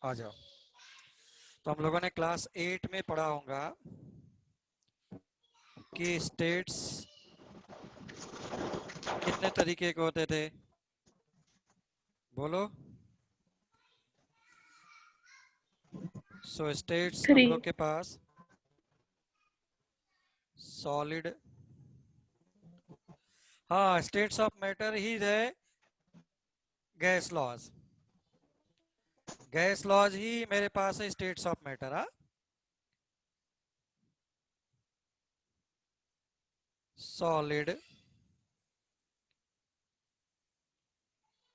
आ जाओ। तो हम लोगों ने क्लास 8 में पढ़ा होगा कि स्टेट्स कितने तरीके के होते थे, बोलो। सो स्टेट्स हम 3। लोग के पास सॉलिड, हाँ स्टेट्स ऑफ मैटर ही है गैस लॉज। गैस लॉज ही मेरे पास है स्टेट्स ऑफ मैटर। हाँ, सॉलिड,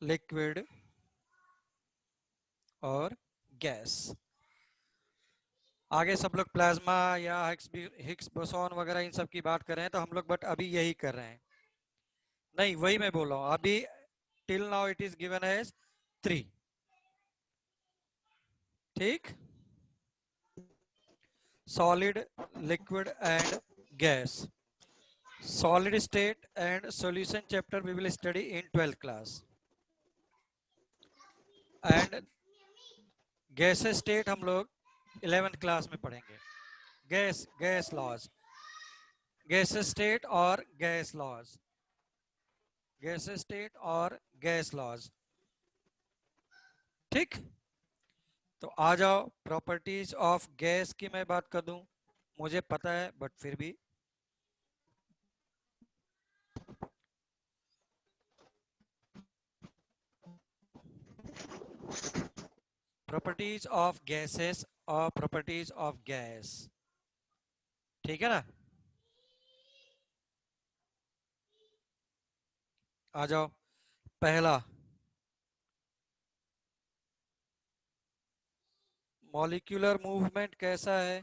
लिक्विड और गैस। आगे सब लोग प्लाज्मा या हिग्स बोसॉन वगैरह इन सब की बात कर रहे हैं, तो हम लोग बट अभी यही कर रहे हैं। नहीं, वही मैं बोल रहा हूँ अभी। Till now it is given as 3। ठीक, solid, liquid and gas. Solid state and solution chapter we will study in 12th class. And gas state हम लोग 11th क्लास में पढ़ेंगे। Gas gas laws, gas state और gas laws, gas state और gas laws. ठीक, तो आ जाओ। Properties of gas की मैं बात कर दूं, मुझे पता है बट फिर भी। प्रॉपर्टीज ऑफ गैसेस और प्रॉपर्टीज ऑफ गैस, ठीक है ना। आ जाओ। पहला, मॉलिक्यूलर मूवमेंट कैसा है।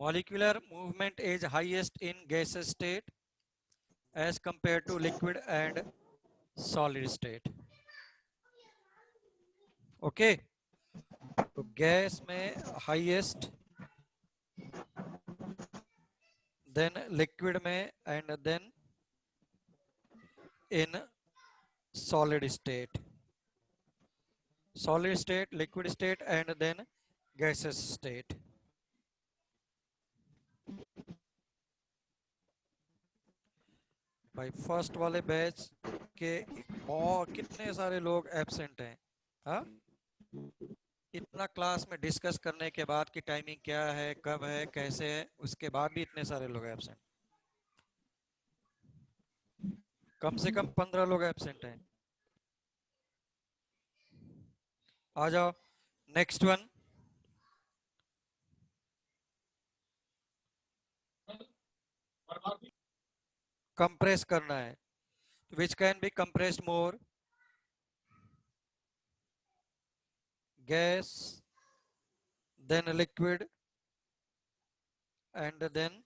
Molecular movement is highest in gas state as compare to liquid and solid state. Okay, तो गैस में हाईएस्ट, देन लिक्विड में, and then in solid state. Solid state, liquid state and then gases state. भाई first वाले batch के और कितने सारे लोग एब्सेंट हैं। हाँ, इतना क्लास में डिस्कस करने के बाद कि टाइमिंग क्या है, कब है, कैसे है, उसके बाद भी इतने सारे लोग एब्सेंट। कम से कम 15 लोग एब्सेंट हैं। आ जाओ, नेक्स्ट वन। कंप्रेस करना है, which can be compressed more, gas, then liquid and then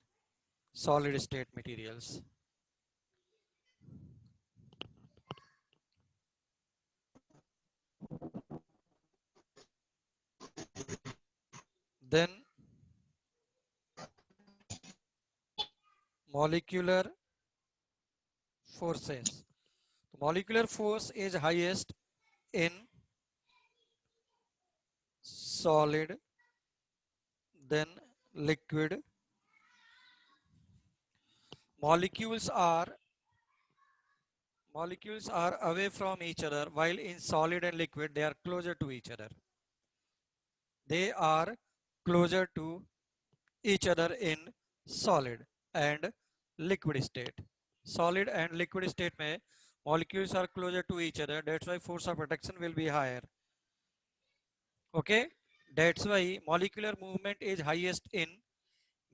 solid state materials. Then molecular forces. Molecular force is highest in solid, then liquid. Molecules are molecules are away from each other, while in solid and liquid they are closer to each other. They are closer to each other in solid and liquid state. Solid and liquid state में molecules are closer to each other. That's why force of attraction will be higher. Okay, that's why molecular movement is highest in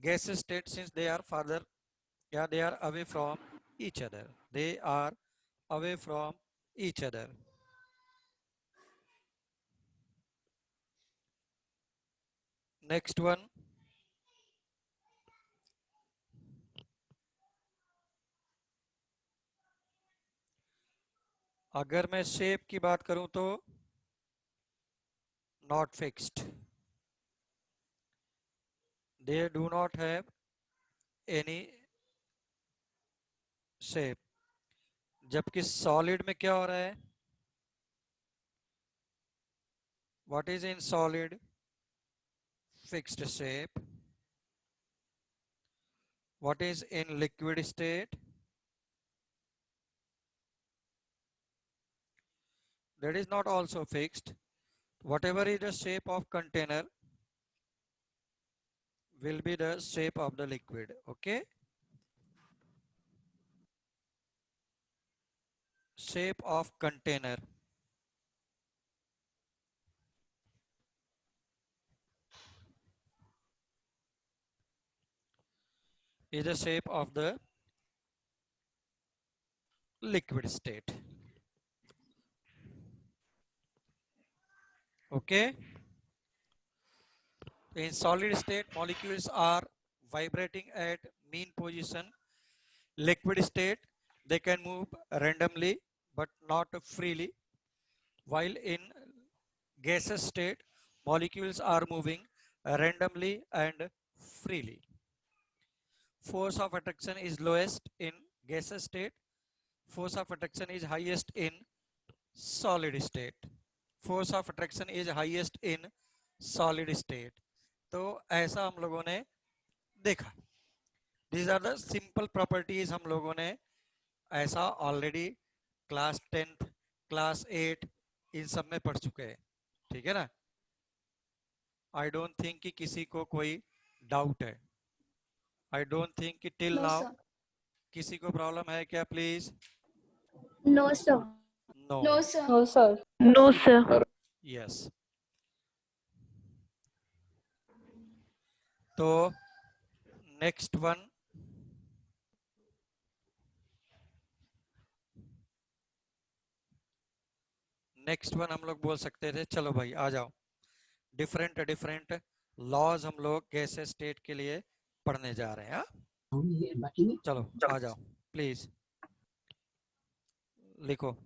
gas state, since they are farther, yeah, they are away from each other. They are away from each other. Next one, अगर मैं shape की बात करूं तो not fixed, they do not have any shape, जबकि solid में क्या हो रहा है? What is in solid? Fixed shape. What is in liquid state? That is not also fixed. Whatever is the shape of container will be the shape of the liquid. Okay. Shape of container is the shape of the liquid state. Okay. In solid state, molecules are vibrating at mean position. Liquid state, they can move randomly but not freely. While in gaseous state, molecules are moving randomly and freely. Force of attraction is lowest in gaseous state. Force of attraction is highest in solid state. Force of attraction is highest in solid state. तो ऐसा हम लोगों ने देखा. These are the simple properties हम लोगों ने ऐसा ऑलरेडी क्लास 10th क्लास 8 इन सब में पढ़ चुके हैं. ठीक है ना. आई डोंट थिंक कि किसी को कोई डाउट है. आई डोंट थिंक कि टिल No, नाउ sir. किसी को प्रॉब्लम है क्या? Please. No, sir. No. No, sir. No, sir. No, sir. Yes. तो नेक्स्ट वन हम लोग बोल सकते थे. चलो भाई आ जाओ. डिफरेंट डिफरेंट लॉज हम लोग गैसेस स्टेट के लिए पढ़ने जा रहे हैं. चलो आ जाओ प्लीज. लिखो.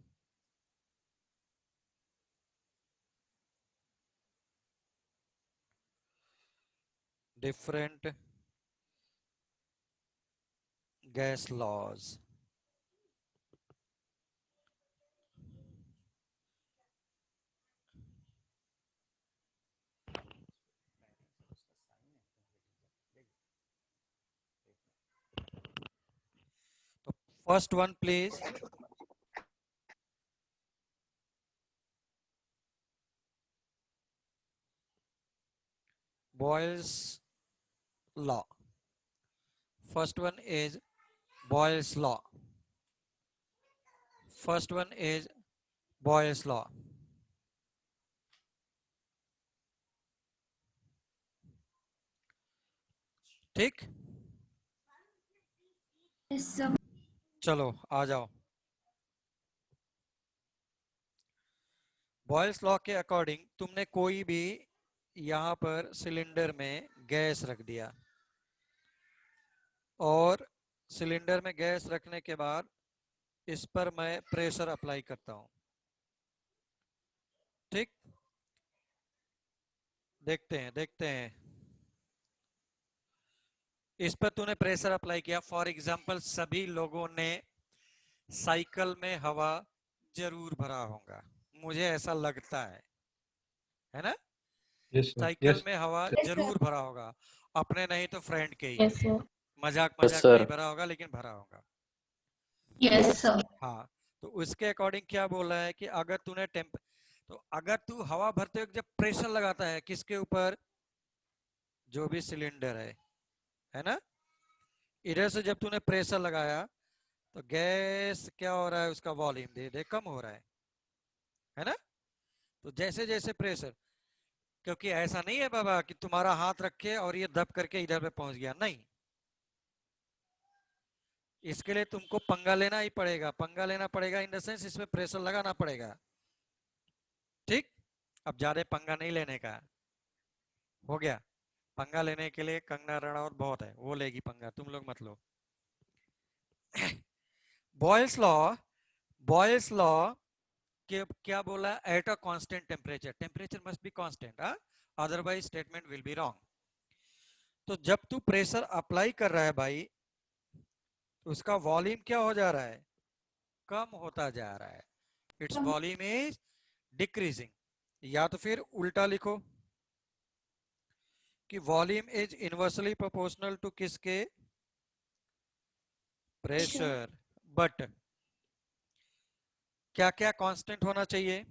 Different gas laws. First one, please. Boyle's law. First one is Boyle's law. First one is Boyle's law. ठीक. Yes, sir. चलो आ जाओ. बॉयल्स लॉ के अकॉर्डिंग तुमने कोई भी यहां पर सिलेंडर में गैस रख दिया और सिलेंडर में गैस रखने के बाद इस पर मैं प्रेशर अप्लाई करता हूं. ठीक. देखते हैं. इस पर तूने प्रेशर अप्लाई किया. फॉर एग्जांपल सभी लोगों ने साइकिल में हवा जरूर भरा होगा. मुझे ऐसा लगता है ना. Yes, sir. Cycle Yes. में हवा Yes, जरूर भरा होगा. अपने नहीं तो फ्रेंड के ही. Yes, sir. मजाक Yes, मजाक sir. नहीं भरा होगा लेकिन भरा होगा. Yes, sir. हाँ. तो उसके अकॉर्डिंग क्या बोल रहा है कि अगर तूने तो अगर तू हवा भरते हुए जब प्रेशर लगाता है किसके ऊपर, जो भी सिलेंडर है ना, इधर से जब तूने प्रेशर लगाया तो गैस क्या हो रहा है, उसका वॉल्यूम धीरे धीरे कम हो रहा है ना. तो जैसे जैसे प्रेशर, क्योंकि ऐसा नहीं है बाबा कि तुम्हारा हाथ रखे और ये दब करके इधर पे पहुंच गया, नहीं. इसके लिए तुमको पंगा लेना ही पड़ेगा. पंगा लेना पड़ेगा इन द सेंस इसमें प्रेशर लगाना पड़ेगा. ठीक. अब ज्यादा पंगा नहीं लेने का. हो गया. पंगा लेने के लिए कंगना रनौत बहुत है, वो लेगी पंगा, तुम लोग मत लो. बॉयल्स लॉ के क्या बोला, eight a constant temperature. Temperature must be constant, otherwise statement will be wrong. तो जब तू प्रेशर अप्लाई कर रहा है भाई, तो उसका वॉल्यूम क्या हो जा रहा है, कम होता जा रहा है, इट्स वॉल्यूम इज डिक्रीजिंग। या तो फिर उल्टा लिखो कि volume is inversely proportional to किसके, प्रेशर। बट क्या क्या कांस्टेंट होना चाहिए,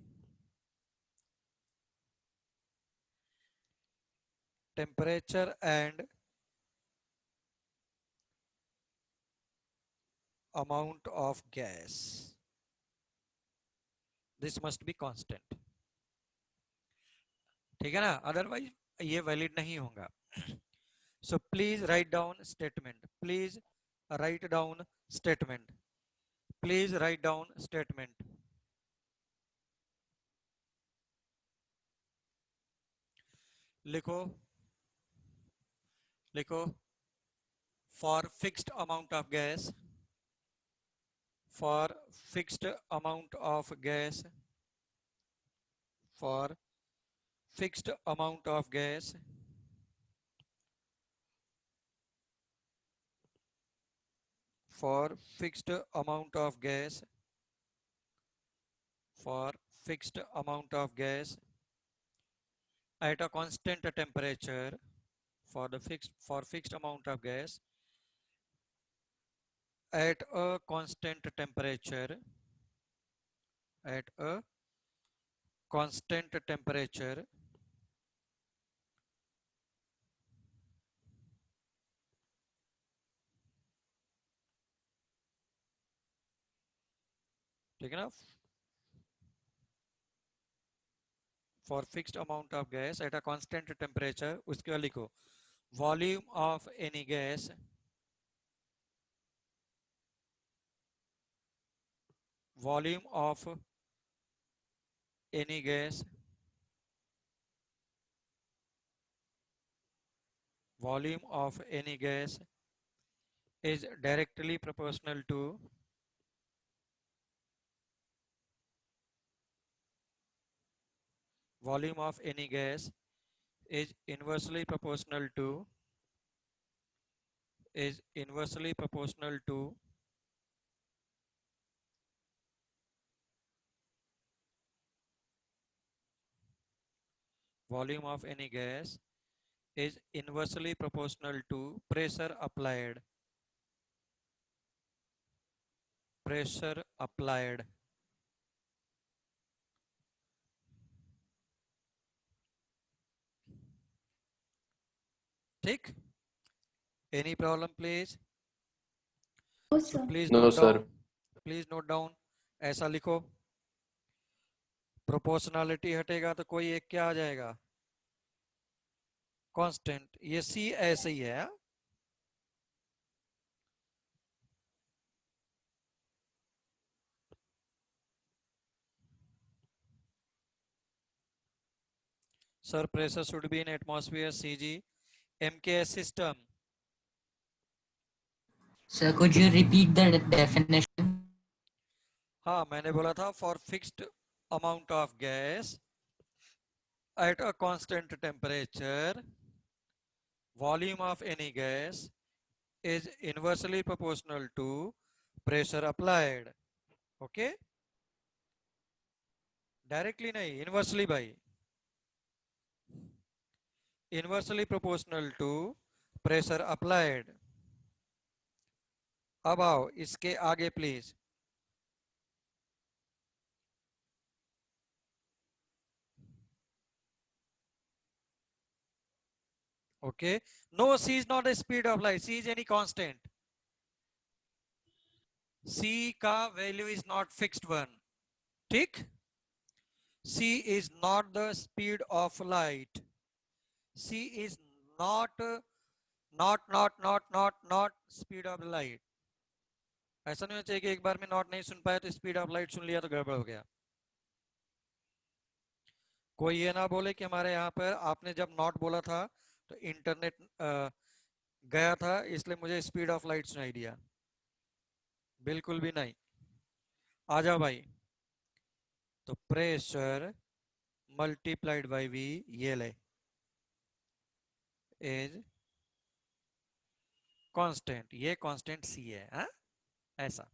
temperature and amount of gas, this must be constant. ठीक है ना, अदरवाइज ये वैलिड नहीं होगा। So please write down statement, please write down statement, please write down statement. लिखो लिखो, for fixed amount of gas, for fixed amount of gas, for fixed amount of gas, for fixed amount of gas, for fixed amount of gas at a constant temperature, for fixed amount of gas at a constant temperature, at a constant temperature, ठीक है ना, for fixed amount of gas at a constant temperature, उसके बाद लिखो volume of any gas, volume of any gas, volume of any gas is directly proportional to volume of any gas is inversely proportional to is inversely proportional to volume of any gas is inversely proportional to pressure applied, pressure applied। ठीक, any problem please? No, So sir. please No, note sir. down, please note down, ऐसा लिखो, proportionality हटेगा तो कोई एक क्या आ जाएगा, constant. ये सी ऐसे ही है, sir pressure should be in atmosphere CG MKS system। Sir, could you repeat the definition? हाँ मैंने बोला था for fixed amount of gas at a constant temperature volume of any gas is inversely proportional to pressure applied. Okay, directly नहीं, inversely भाई, inversely proportional to pressure applied. अब आओ इसके आगे please, okay, no, c is not the speed of light, c is any constant, c का value is not fixed one. ठीक, c is not the speed of light, c is not speed of light। ऐसा नहीं होना चाहिए कि एक बार में not नहीं सुन पाया तो स्पीड ऑफ लाइट सुन लिया तो गड़बड़ हो गया। कोई ये ना बोले कि हमारे यहाँ पर आपने जब नॉट बोला था तो इंटरनेट गया था इसलिए मुझे स्पीड ऑफ लाइट सुनाई दिया, बिल्कुल भी नहीं। आ जाओ भाई, तो प्रेशर मल्टीप्लाइड बाई वी, ये ले, इज कांस्टेंट, ये कांस्टेंट सी है, हा? ऐसा।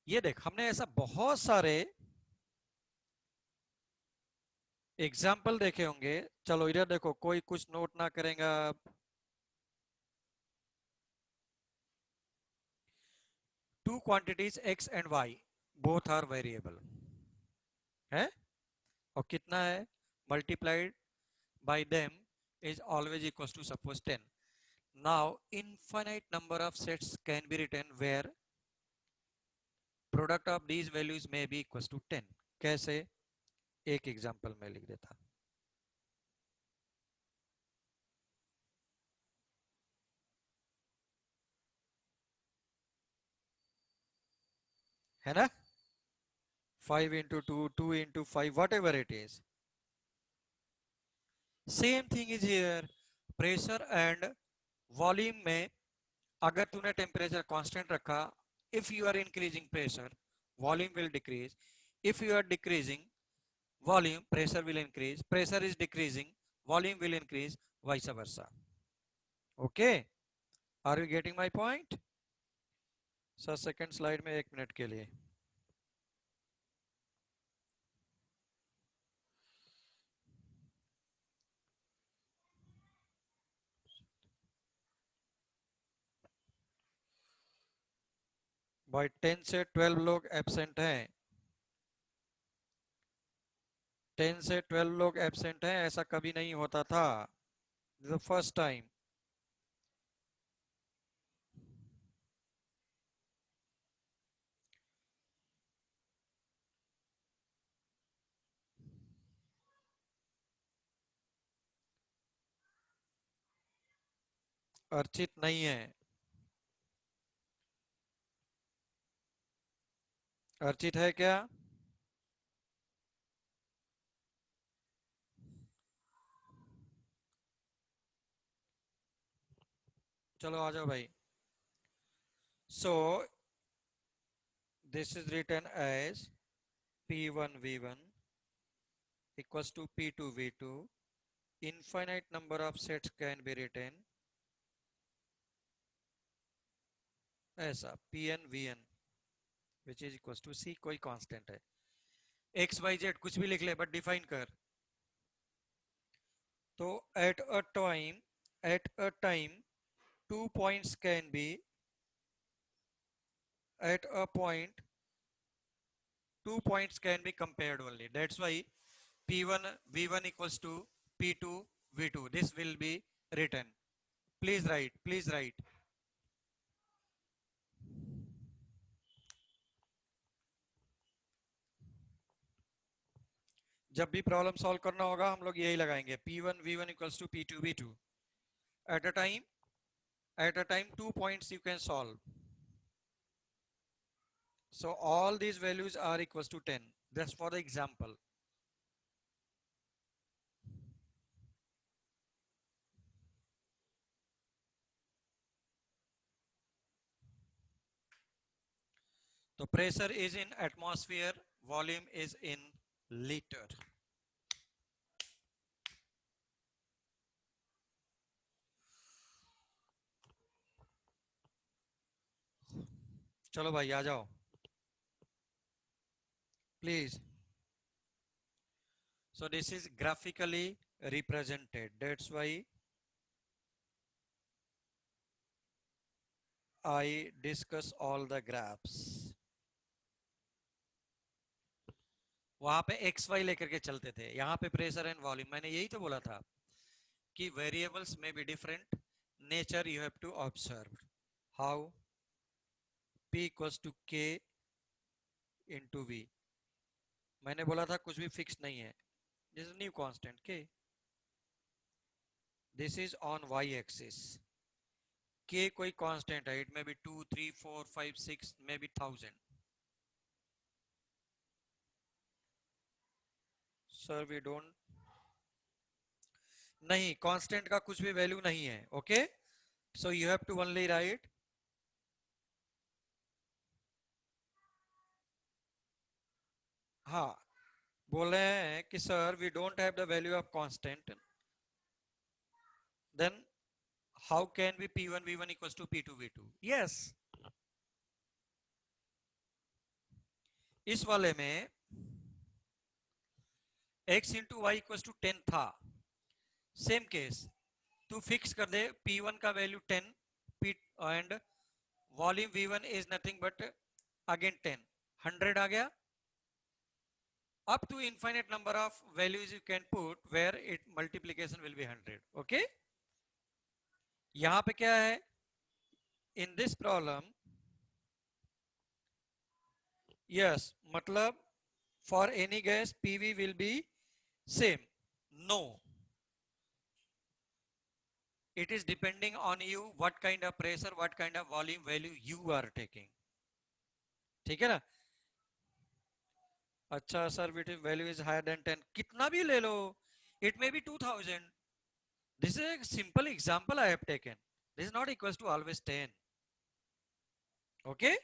ये देख, हमने ऐसा बहुत सारे एग्जाम्पल देखे होंगे। चलो इधर देखो, कोई कुछ नोट ना करेगा। Two quantities x and y both are variable है, और कितना है, multiplied by them is always equals to suppose 10. Now infinite number of sets can be written where product of these values may be equals to 10. कैसे, एक example में लिख देता। है ना, 5 into 2, 2 into 5, whatever it is. Same thing is here. Pressure and volume में अगर तूने टेम्परेचर कांस्टेंट रखा, if you are increasing pressure, volume will decrease. If you are decreasing volume, pressure will increase. Pressure is decreasing, volume will increase, vice versa. Okay, are you getting my point? Sir second slide में 1 minute के लिए। भाई 10 से 12 लोग absent हैं, 10 से 12 लोग absent हैं, ऐसा कभी नहीं होता था, द फर्स्ट टाइम। अर्चित नहीं है, अर्चित है क्या? चलो आ जाओ भाई। So this is written as P1 V1 equals to P2 V2. Infinite number of sets can be written ऐसा, Pn Vn which is equals to C, कोई कांस्टेंट है, x y z कुछ भी लिख ले बट डिफाइन कर। तो at a time 2 points can be, at a point 2 points can be compared only. That's why P1 V1 equals to P2 V2. This will be written. Please write, please write. जब भी problem solve करना होगा हम लोग यही लगाएंगे, P1 V1 equals to P2 V2. At a time 2 points you can solve. So all these values are equals to 10. That's for the example. So pressure is in atmosphere, volume is in liter. चलो भाई आ जाओ please. So this is graphically represented. That's why I discuss all the graphs. वहां पे x Y लेकर के चलते थे, यहाँ पे प्रेशर एंड वॉल्यूम। मैंने यही तो बोला था कि वेरिएबल्स में भी different nature you have to observe. How? P equals to K into V। मैंने बोला था कुछ भी फिक्स नहीं है, this is new constant K। This is on Y axis, K कोई कांस्टेंट है, it may be 2 3 4 5 6 may be 1000। Sir we don't, नहीं कांस्टेंट का कुछ भी वैल्यू नहीं है। Okay, so you have to only write हाँ, बोल रहे हैं कि sir we don't have the value of constant, then how can be P1 V1 equals to P2 V2? Yes. इस वाले में x into y equal to 10 था. Same case तू फिक्स कर दे P1 का value 10 P and volume V1 is nothing but again 10 100 आ गया. Up to infinite number of values you can put where it multiplication will be 100. Okay. यहां पे क्या है? In this problem, yes, मतलब for any gas PV will be same. No. It is depending on you what kind of pressure, what kind of volume value you are taking. ठीक है ना? अच्छा sir value is higher than 10. कितना भी ले लो, it may be 2000. This is a simple example I have taken. This is not equals to always 10. Okay?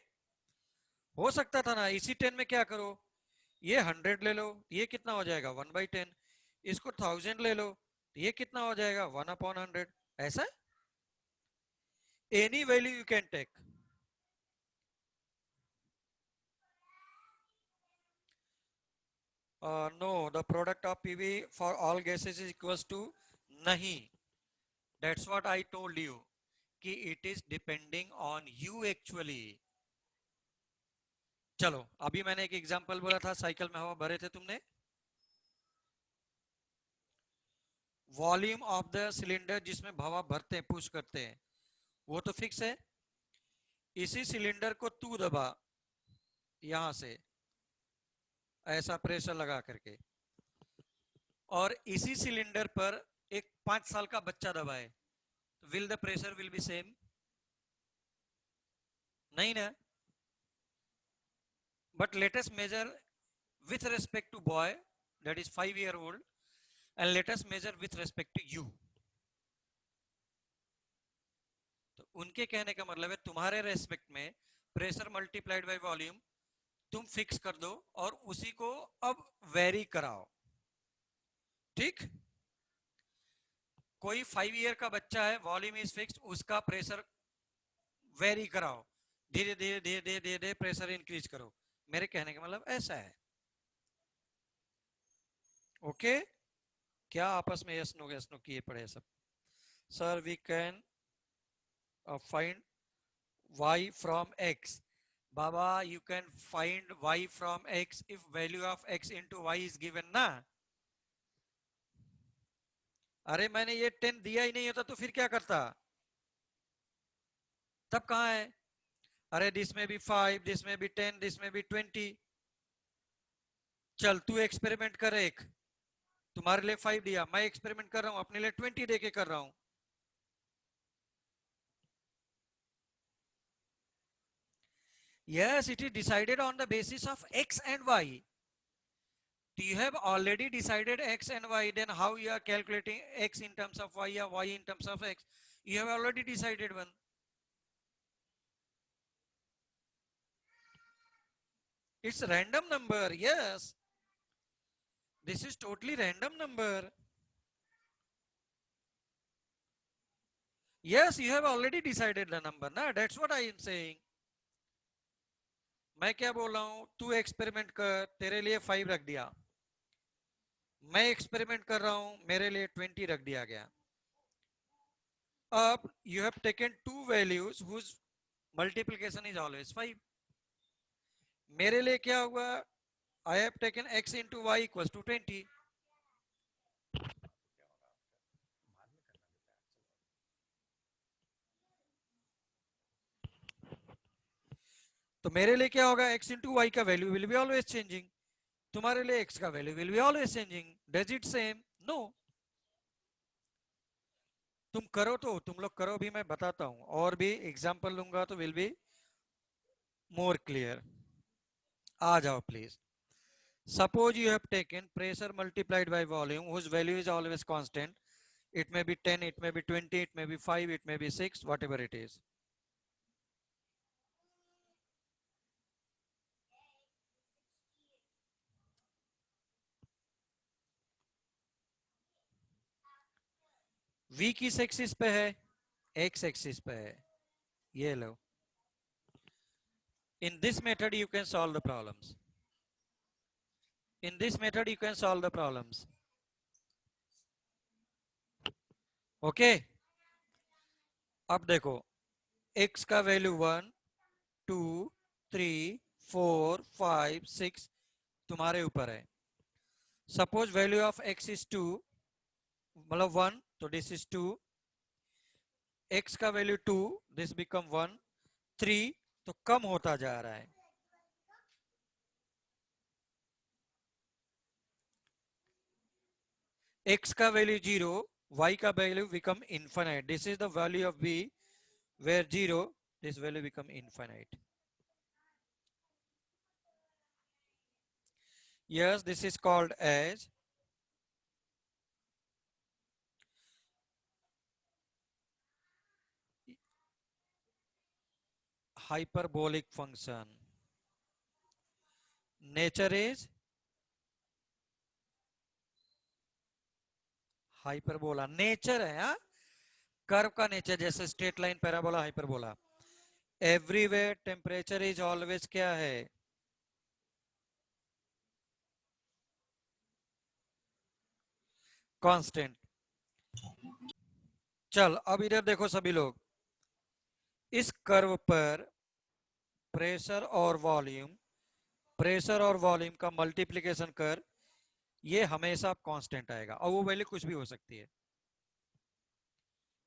हो सकता था ना इसी 10 में क्या करो, ये 100 ले लो, ये कितना हो जाएगा 1/10. इसको 1000 ले लो, ये कितना हो जाएगा 1/100. ऐसा any value you can take. No, the product of PV for all gases is equals to नहीं. That's what I told you कि it is depending on you actually. चलो अभी मैंने एक एग्जांपल बोला था, साइकिल में हवा भरे थे तुमने. वॉल्यूम ऑफ द सिलेंडर जिसमें हवा भरते हैं पुश करते हैं वो तो फिक्स है. इसी सिलेंडर को तू दबा यहां से ऐसा प्रेशर लगा करके, और इसी सिलेंडर पर एक 5 साल का बच्चा दबाए, will the pressure will be same? नहीं ना. But let us measure with respect to boy that is 5-year-old and let us measure with respect to you. तो उनके कहने का मतलब है तुम्हारे रेस्पेक्ट में प्रेशर मल्टीप्लाइड बाय वॉल्यूम तुम फिक्स कर दो और उसी को अब वेरी कराओ. ठीक. कोई 5 ईयर का बच्चा है, वॉल्यूम इज फिक्स्ड, उसका प्रेशर वेरी कराओ, धीरे धीरे धीरे धीरे धीरे धीरे प्रेशर इंक्रीज करो. मेरे कहने का मतलब ऐसा है. ओके. क्या आपस में यस नो किए पड़े सब? Sir we can find y from x. Baba, you can find y from x if value of x into y is given ना. अरे मैंने ये 10 दिया ही नहीं होता तो फिर क्या करता? तब कहां है? अरे दिस में भी 5, दिस में भी 10, दिस में भी 20. चल तू एक्सपेरिमेंट कर. एक तुम्हारे लिए 5 दिया, मैं एक्सपेरिमेंट कर रहा हूं अपने लिए 20 देके कर रहा हूं. Yes, it is decided on the basis of x and y. You have already decided x and y, then how you are calculating x in terms of y or y in terms of x? You have already decided one. It's random number. Yes, this is totally random number. Yes, you have already decided the number ना. That's what I am saying. मैं क्या बोल रहा हूं, तू experiment कर, तेरे लिए 5 रख दिया. मैं एक्सपेरिमेंट कर रहा हूं, मेरे लिए 20 रख दिया गया. अब you have taken two values whose multiplication is always 5. मेरे लिए क्या हुआ? I have taken x into y equals to 20. तो मेरे लिए क्या होगा? x into y का value will be always changing. तुम्हारे लिए x का value will be always changing. Does it same? No. तुम करो तो तुम लोग करो भी, मैं बताता हूं और भी एग्जांपल लूंगा तो विल बी मोर क्लियर. आ जाओ please. Suppose you have taken pressure multiplied by volume whose value is always constant. It may be 10, it may be 20, it may be 5, it may be 6, whatever it is. V किस axis पे है? x axis पे है, ये लो. In this method you can solve the problems. In this method you can solve the problems. Okay? अब देखो x का value 1 2 3 4 5 6 तुम्हारे ऊपर है. Suppose value of x is 2, मतलब 1, तो दिस इज 2. x का वैल्यू 2, दिस बिकम 1. 3 तो कम होता जा रहा है. x का वैल्यू 0, y का value become infinite. This is the value of b where 0, this value become infinite. Yes, this is called as hyperbolic function. Nature is hyperbola. Nature है हाँ? Curve का नेचर जैसे straight line, parabola, hyperbola. Everywhere temperature is always क्या है? Constant. चल अब इधर देखो सभी लोग, इस कर्व पर प्रेशर और वॉल्यूम का मल्टीप्लिकेशन कर, ये हमेशा कांस्टेंट आएगा और वो वैल्यू कुछ भी हो सकती है.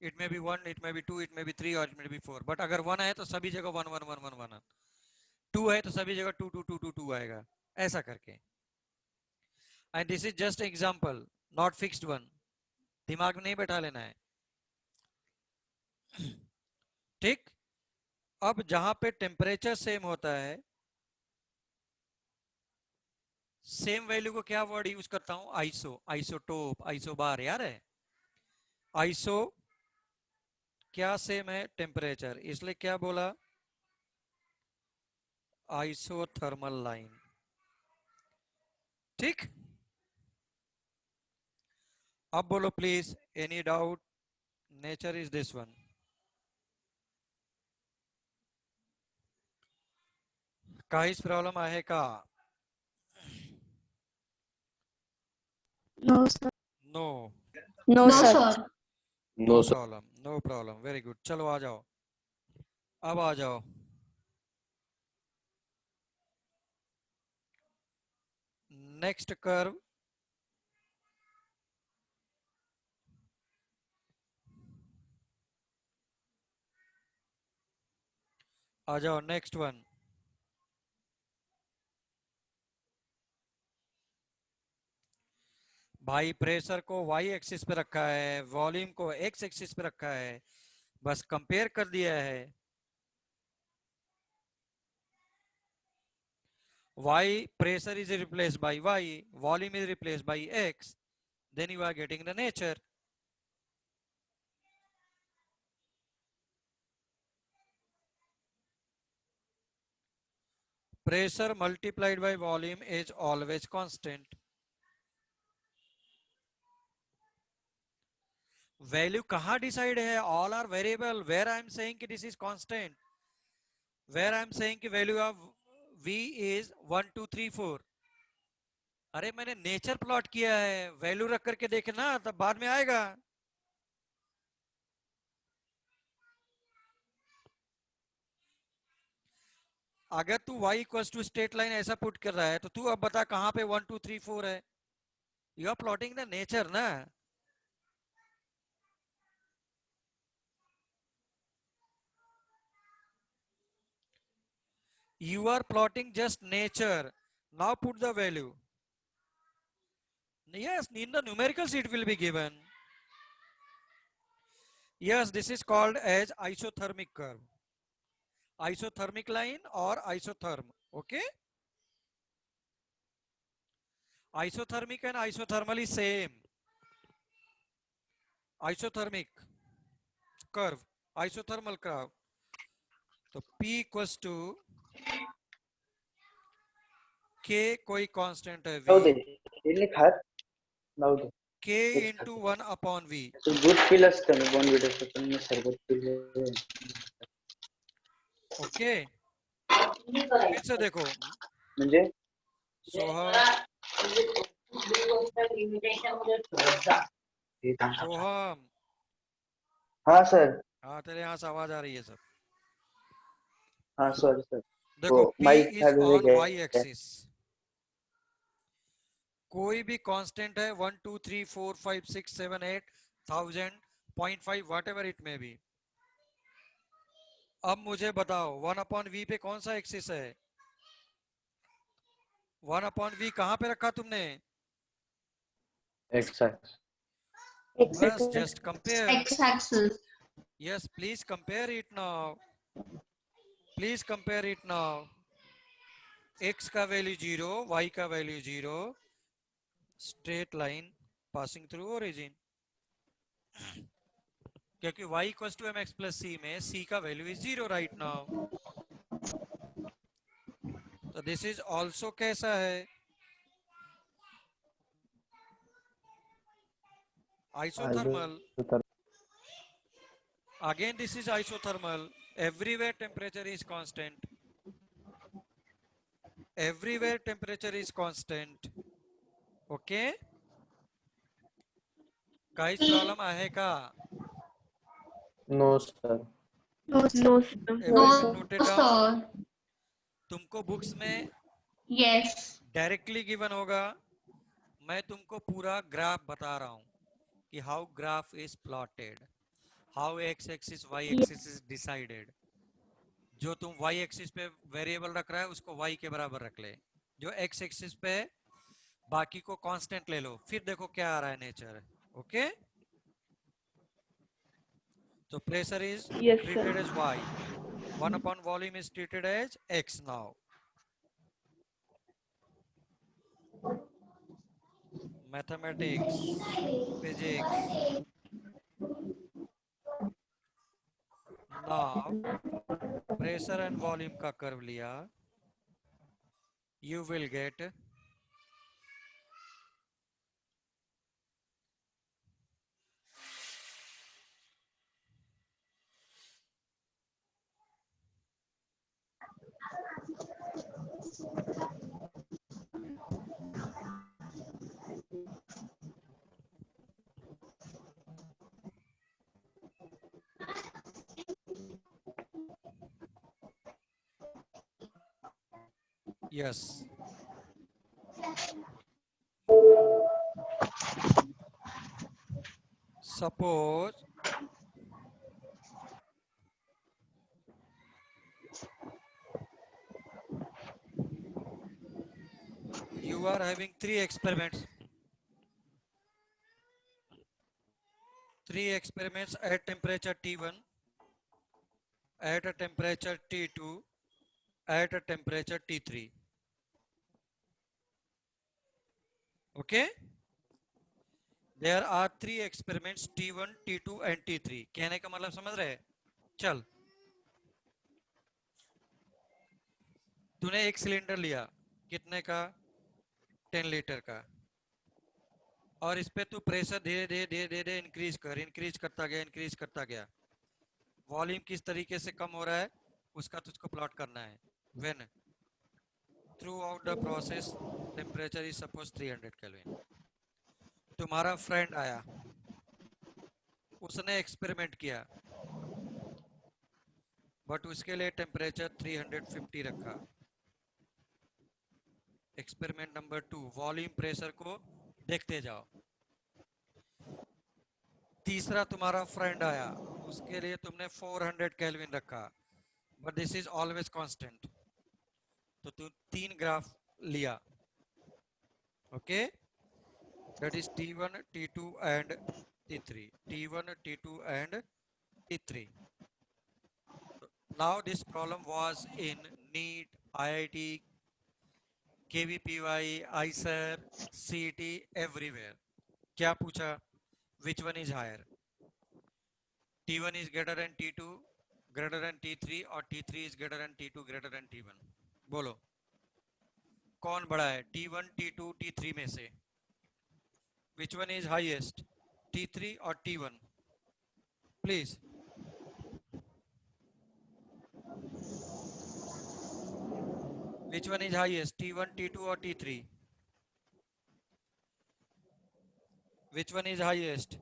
It may B 1, it may be 2, it may B 3 और इट मे बी 4. बट अगर 1 है तो सभी जगह 1 1 1 1 1, 2 है तो सभी जगह 2 2 2 2 2 आएगा, ऐसा करके. And this is just example, not fixed one. दिमाग में नहीं बैठा लेना है. ठीक. अब जहां पे टेम्परेचर सेम होता है, सेम वैल्यू को क्या वर्ड यूज करता हूं? Iso, isotope, isobar. यार है आइसो क्या सेम है? टेम्परेचर. इसलिए क्या बोला? Isothermal line. ठीक. अब बोलो please, any doubt? Nature is this one. काहीच प्रॉब्लम आहे का? No, sir. No. No, No, sir. sir. No problem, no problem. Very good. चलो आ जाओ, अब आ जाओ. Next curve. आ जाओ नेक्स्ट वन. भाई प्रेशर को y एक्सिस पे रखा है, वॉल्यूम को x एक्सिस पे रखा है, बस कंपेयर कर दिया है. y pressure is replaced by y, volume is replaced by x, then you are getting the nature. Pressure multiplied by volume is always constant. Value कहां डिसाइड है? All are variable. Where I am saying कि this is constant, where I am saying कि value of v is 1 2 3 4. अरे मैंने nature plot किया है, value रख करके देखना तब बाद में आएगा. अगर तू y equals to straight line ऐसा पुट कर रहा है तो तू अब बता कहां पे 1 2 3 4 है? You are plotting the nature ना. You are plotting just nature. Now put the value. Yes, in the numericals it will be given. Yes, this is called as isothermic curve. Isothermic line or isotherm. Okay? Isothermic and isothermal is same. Isothermic curve, isothermal curve. तो P equals to K कोई constant है V. नौ दे, इन्हें खार नौ दे. K into 1 upon V. तो दूध पिलं असतं मी बॉर्नव्हिटाचं, पण मी सरबत पिलं. ओके, फिर से देखो. म्हणजे सोहम, हे थांब. सोहम. हाँ सर. हाँ, तेरे यहाँ से आवाज आ रही है सब. हाँ सॉरी सर. देखो, वो P माइक is चालू on है y axis. कोई भी कांस्टेंट है 1 2 3 4 5 6 7 8 1000 0.5 वट एवर इट में भी. अब मुझे बताओ 1 अपॉन वी पे कौन सा एक्सिस है? 1 अपॉन वी कहां पे रखा तुमने? X x. बस just compare. X-axis. Yes, please compare it now. Please compare it now. x का वैल्यू 0, y का value 0, straight line passing through origin. क्योंकि y equals to mx plus c में c का वैल्यू इज 0 राइट नाउ. तो this is also कैसा है? Isothermal. Again, this is isothermal. Everywhere temperature is constant. Everywhere temperature is constant. Okay? काहीच problem आहे का? No sir. No, No, sir. sir. Everyone No, noted down. sir. तुमको books में Yes. Directly given होगा. मैं तुमको पूरा ग्राफ बता रहा हूं कि how graph is plotted, how x axis y axis is decided. जो तुम वाई एक्सिस पे वेरिएबल रख रहा है उसको वाई के बराबर रख ले. जो एक्स एक्सिस पे है बाकी को कांस्टेंट ले लो, फिर देखो क्या आ रहा है नेचर. ओके, तो pressure is Yes, treated sir. as y. 1 upon volume is treated as x now. Mathematics, physics. Now pressure and volume का कर्व लिया, you will get yes. Suppose you are having three experiments at temperature T1, at a temperature T2, at a temperature T3. Okay, there are three experiments T1, T2 and T3. कहने का मतलब समझ रहे? चल, तूने एक cylinder लिया, कितने का? 10 लीटर का. और इस पे तू प्रेशर धीरे धीरे धीरे धीरे इंक्रीज करता गया. वॉल्यूम किस तरीके से कम हो रहा है उसका तुझको प्लॉट करना है. When through out the process temperature is suppose 300 kelvin. तुम्हारा फ्रेंड आया, उसने एक्सपेरिमेंट किया, बट उसके लिए टेम्परेचर 350 रखा. एक्सपेरिमेंट नंबर 2, वॉल्यूम प्रेशर को देखते जाओ. तीसरा तुम्हारा फ्रेंड आया, उसके लिए तुमने 400 केल्विन रखा, but this is always constant. तो तुम 3 ग्राफ लिया. Okay, that is T1, T2 and T3. T1, T2 and T3. Now this problem was in NEET, IIT, KVPY, ICER, CET, everywhere. क्या पूछा? Which one is higher? T1 is greater than T2, greater than T3 or T3 is greater than T2, greater than T1? बोलो कौन बड़ा है T1, T2, T3 में से? Which one is highest, T3 or T1? Please. Which one is highest, T1, T2 or T3? Which one is highest?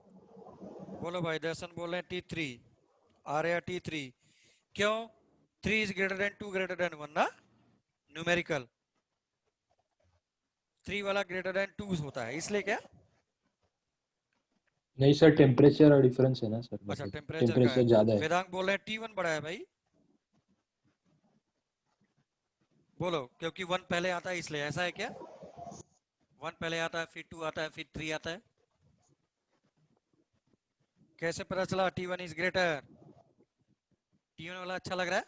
बोलो भाई, दर्शन बोल रहे हैं T3, आर्या T3. क्यों? 3 is greater than 2 greater than 1 ना, न्यूमेरिकल. 3 वाला ग्रेटर देन 2 होता है, इसलिए क्या? नहीं सर, टेम्परेचर डिफरेंस है ना सर. अच्छा, मतलब टेम्परेचर का टेम्परेचर है. ज्यादा है. वेदांत बोल रहे हैं T1 बड़ा है भाई. बोलो, क्योंकि 1 पहले आता है इसलिए. ऐसा है क्या? 1 पहले आता है, फिर 2 आता है, फिर 3 आता है. कैसे पता चला T1 इज ग्रेटर? T1 वाला अच्छा लग रहा है?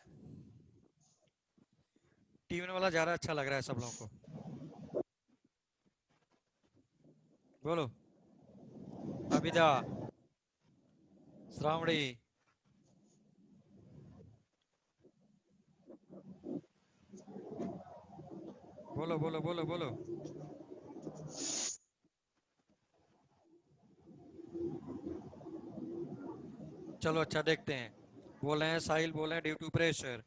T1 वाला ज्यादा अच्छा लग रहा है सब लोगों को. बोलो. अबिदा, श्रावणी, बोलो बोलो बोलो बोलो. चलो अच्छा, देखते हैं. बोल रहे हैं साहिल, बोल रहे हैं ड्यू टू प्रेशर.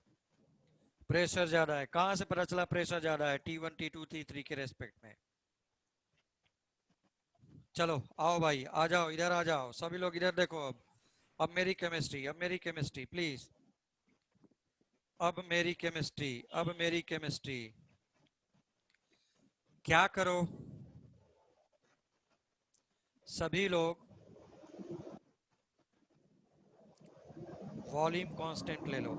प्रेशर ज्यादा है. कहां से पता चला प्रेशर ज्यादा है T1, T2, T3 के रेस्पेक्ट में? चलो आओ भाई, आ जाओ, इधर आ जाओ सभी लोग, इधर देखो. अब मेरी केमिस्ट्री, अब मेरी केमिस्ट्री प्लीज. अब मेरी केमिस्ट्री, अब मेरी केमिस्ट्री. क्या करो सभी लोग, वॉल्यूम कांस्टेंट ले लो.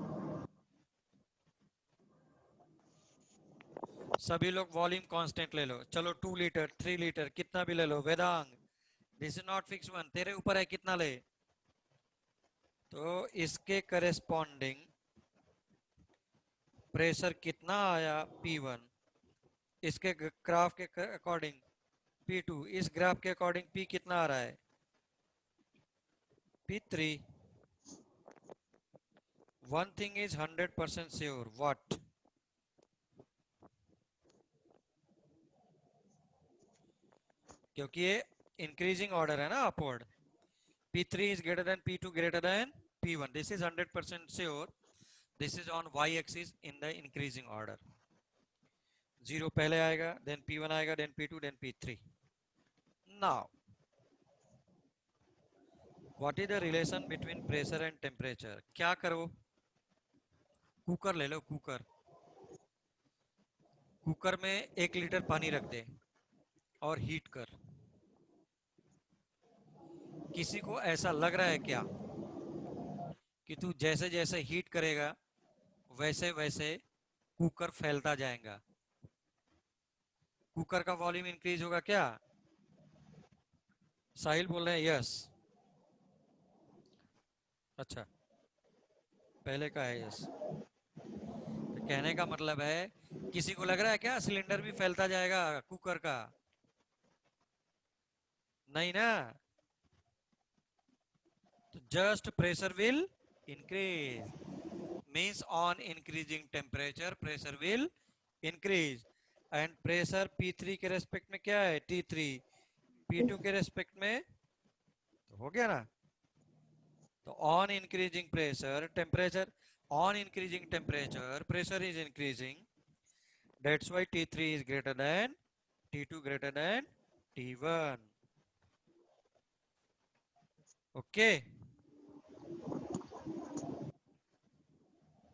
सभी लोग वॉल्यूम कांस्टेंट ले लो. चलो 2 लीटर, 3 लीटर, कितना भी ले लो. Vedang, this is not fix one, तेरे ऊपर है कितना ले. तो इसके करेस्पॉन्डिंग प्रेशर कितना आया P1, इसके ग्राफ के अकॉर्डिंग P2, इस ग्राफ के अकॉर्डिंग P कितना आ रहा है, P3. One thing is 100% sure. What? क्योंकि ये इंक्रीजिंग ऑर्डर है ना, upward. P3 is greater than P2 greater than P1. This is 100% sure. This is on y-axis in the increasing order. 0 पहले आएगा, then P1 आएगा, then P2, then P3. Now, what is the relation between pressure and temperature? क्या करो? Cooker ले लो, cooker. Cooker में 1 litre पानी रख दे और हीट कर. किसी को ऐसा लग रहा है क्या कि तू जैसे जैसे हीट करेगा वैसे वैसे कुकर फैलता जाएगा? कुकर का वॉल्यूम इंक्रीज होगा क्या? साहिल बोल रहे हैं यस. अच्छा, पहले का है यस. तो कहने का मतलब है, किसी को लग रहा है क्या सिलेंडर भी फैलता जाएगा कुकर का? नहीं ना. तो just pressure will increase, means on increasing temperature pressure will increase. And pressure P3 के रेस्पेक्ट में क्या है, T3. P2 के रेस्पेक्ट में तो हो गया ना. तो on increasing pressure temperature, on increasing temperature pressure is increasing. That's why T3 is greater than T2 greater than T1. Okay.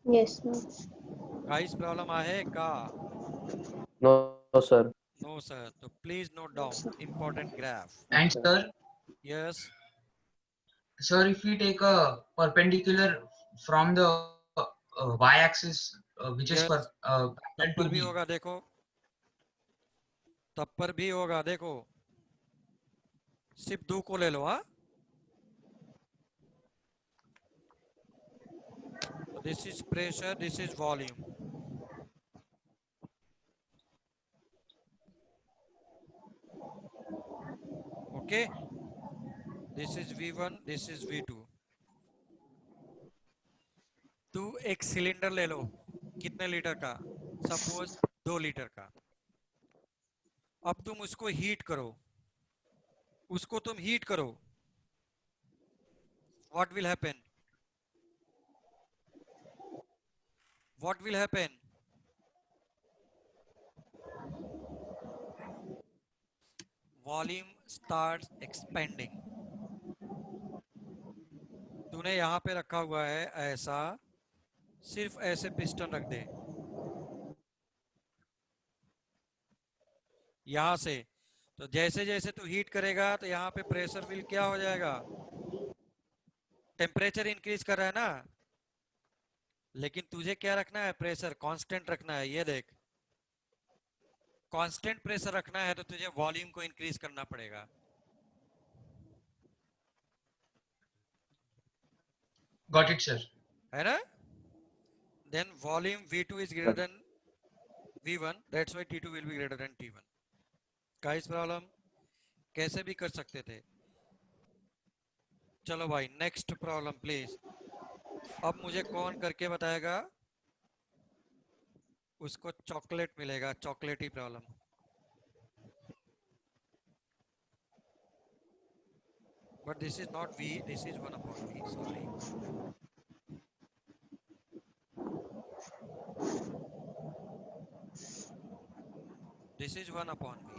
Yes, ma'am. Guys, problem आहे का? No, sir. No sir. So please note down important graph. And sir, Yes. sir, if we take a perpendicular from the y-axis, which is Yes. parallel तब to पर भी B. होगा देखो, तब पर भी होगा देखो. सिर्फ 2 को ले लो. हाँ, this is pressure, this is volume. Okay, this is V1, this is V2. तू एक सिलेंडर ले लो, कितने लीटर का? सपोज 2 लीटर का. अब तुम उसको हीट करो. उसको तुम हीट करो, what will happen? What will happen? Volume starts expanding. तूने यहाँ पे रखा हुआ है ऐसा, सिर्फ ऐसे पिस्टन रख दे यहाँ से, तो जैसे जैसे तू हीट करेगा तो यहाँ पे प्रेशर विल क्या हो जाएगा, टेम्परेचर इंक्रीज कर रहा है ना, लेकिन तुझे क्या रखना है, प्रेशर कांस्टेंट रखना है। ये देख, कांस्टेंट प्रेशर रखना है तो तुझे वॉल्यूम को इंक्रीज करना पड़ेगा। Got it, sir. है ना? Then volume V2 is greater than V1, that's why T2 will be greater than T1। Guys problem कैसे भी कर सकते थे। चलो भाई नेक्स्ट प्रॉब्लम प्लीज। अब मुझे कौन करके बताएगा, उसको चॉकलेट मिलेगा, चॉकलेटी problem. But this is not V, this is 1 upon V, sorry. This is 1 upon V।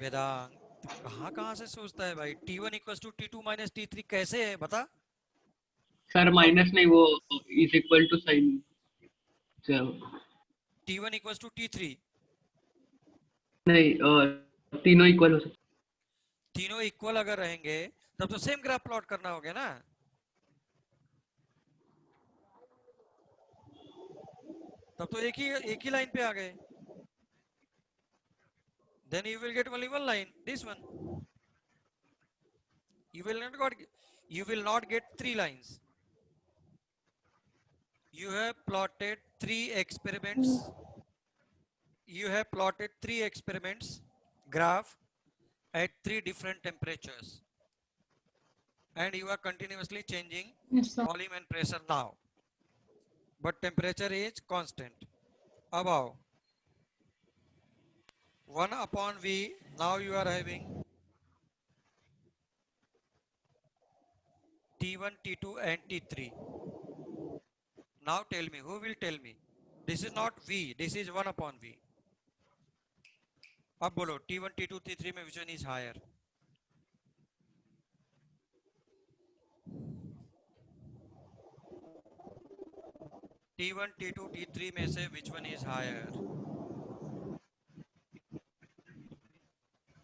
वेदांत कहाँ से सोचता है भाई, T1 equal to T2 minus T3 कैसे है बता। सर माइनस नहीं, वो is equal to sign. T1 equal to T3, नहीं, तीनों इक्वल हो सकते। तीनों इक्वल अगर रहेंगे तब तो सेम ग्राफ प्लॉट करना होगा ना। तब तो एक ही लाइन पे आ गए। Then you will get only one line, this one. You will not get 3 lines. You have plotted 3 experiments. You have plotted 3 experiments graph at 3 different temperatures, and you are continuously changing Yes, sir. volume and pressure now, but temperature is constant. Above 1 upon V, now you are having T1, T2 and T3. Now tell me, who will tell me? This is not V, this is 1 upon V. अब बोलो T1, T2, T3 में which one is higher? T1, T2, T3 में से which one is higher?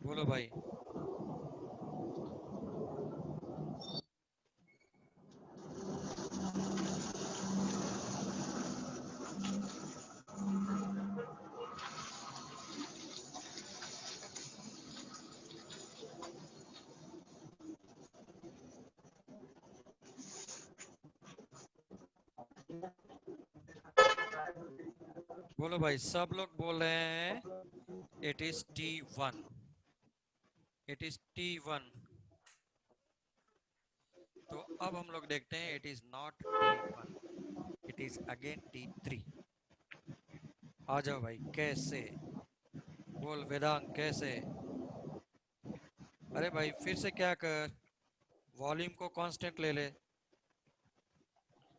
बोलो भाई। बोलो भाई, सब लोग बोल रहे हैं it is T1, it is T1। तो अब हम लोग देखते हैं it is not T1, it is again T3। आ जाओ भाई, कैसे बोल वेदांत कैसे। अरे भाई फिर से क्या कर, वॉल्यूम को कांस्टेंट ले ले, सर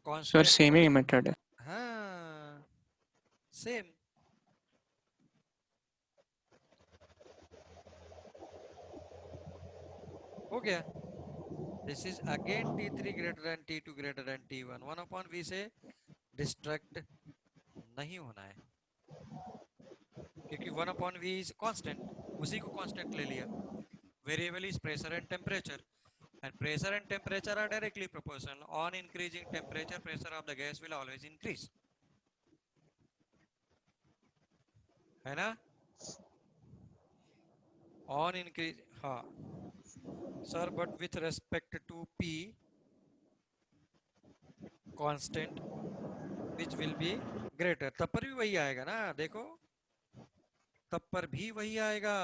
कांस्टेंट सेम ही मेथड है। हाँ सेम। हो गया। This is again T3 greater than T2 greater than T1। 1 upon V से डिस्ट्रैक्ट नहीं होना है, क्योंकि 1 अपॉन V इज कांस्टेंट, उसी को कांस्टेंट ले लिया। Variable is pressure and temperature, and pressure and temperature are directly proportional. On increasing temperature, pressure of the gas will always increase, है ना। On increase, हाँ sir, but with respect to P constant which will be greater, तब पर भी वही आएगा ना, देखो तब पर भी वही आएगा,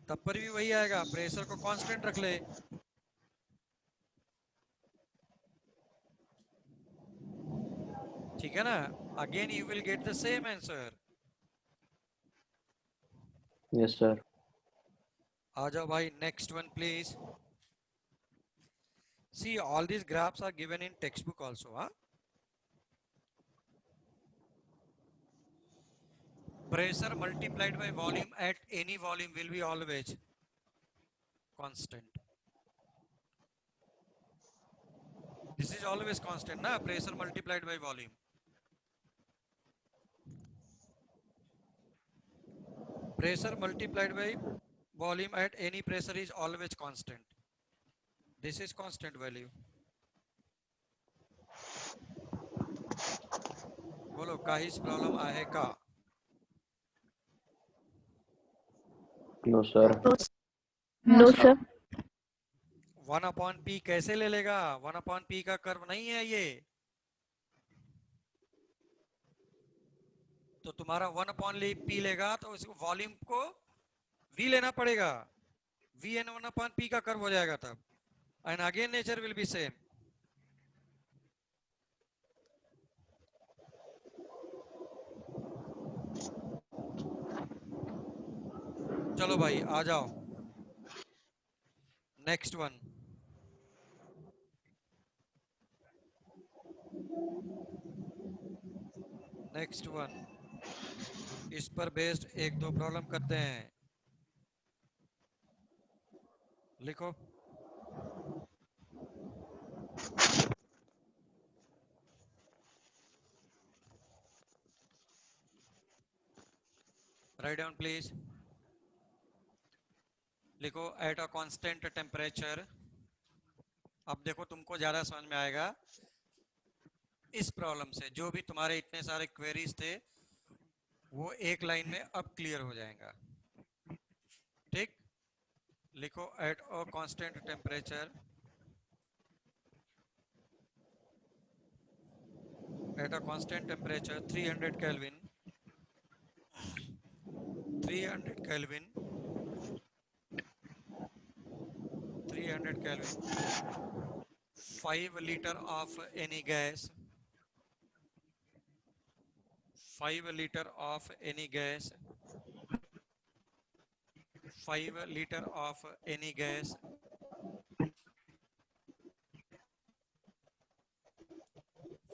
तब पर भी वही आएगा। प्रेशर को कांस्टेंट रख ले, ठीक है ना? Again you will get the same answer. Yes, sir. आ जाओ भाई, next one please. See, all these graphs are given in textbook also, huh? Pressure multiplied by volume at any volume will be always constant. This is always constant, na? Pressure multiplied by volume. Pressure multiplied by volume at any pressure is always constant. This is constant value. बोलो काहीच problem आहे का? No, sir. No, sir. 1 upon P कैसे ले लेगा? 1 upon P का curve नहीं है ये, तो तुम्हारा 1 अपॉन पी लेगा तो इसको वॉल्यूम को v लेना पड़ेगा. v एन 1 अपॉन पी का कर्व हो जाएगा तब. And again nature will be same. चलो भाई आ जाओ, नेक्स्ट वन. नेक्स्ट वन, इस पर बेस्ड एक दो प्रॉब्लम करते हैं. लिखो. Write down please. लिखो एट अ कांस्टेंट टेम्परेचर. अब देखो तुमको ज्यादा समझ में आएगा इस प्रॉब्लम से. जो भी तुम्हारे इतने सारे क्वेरीज थे वो एक लाइन में अब क्लियर हो जाएगा. ठीक. लिखो eight a constant temperature, at a constant temperature 300 Kelvin, 300 Kelvin, 300 Kelvin, 5 liter of any gas, 5 liter of any gas, 5 liter of any gas,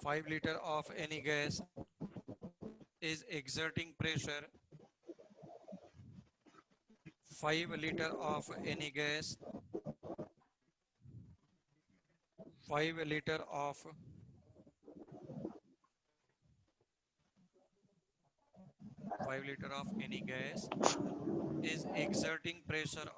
5 liter of any gas is exerting pressure. 5 liter of any gas, 5 liter of any gas is exerting pressure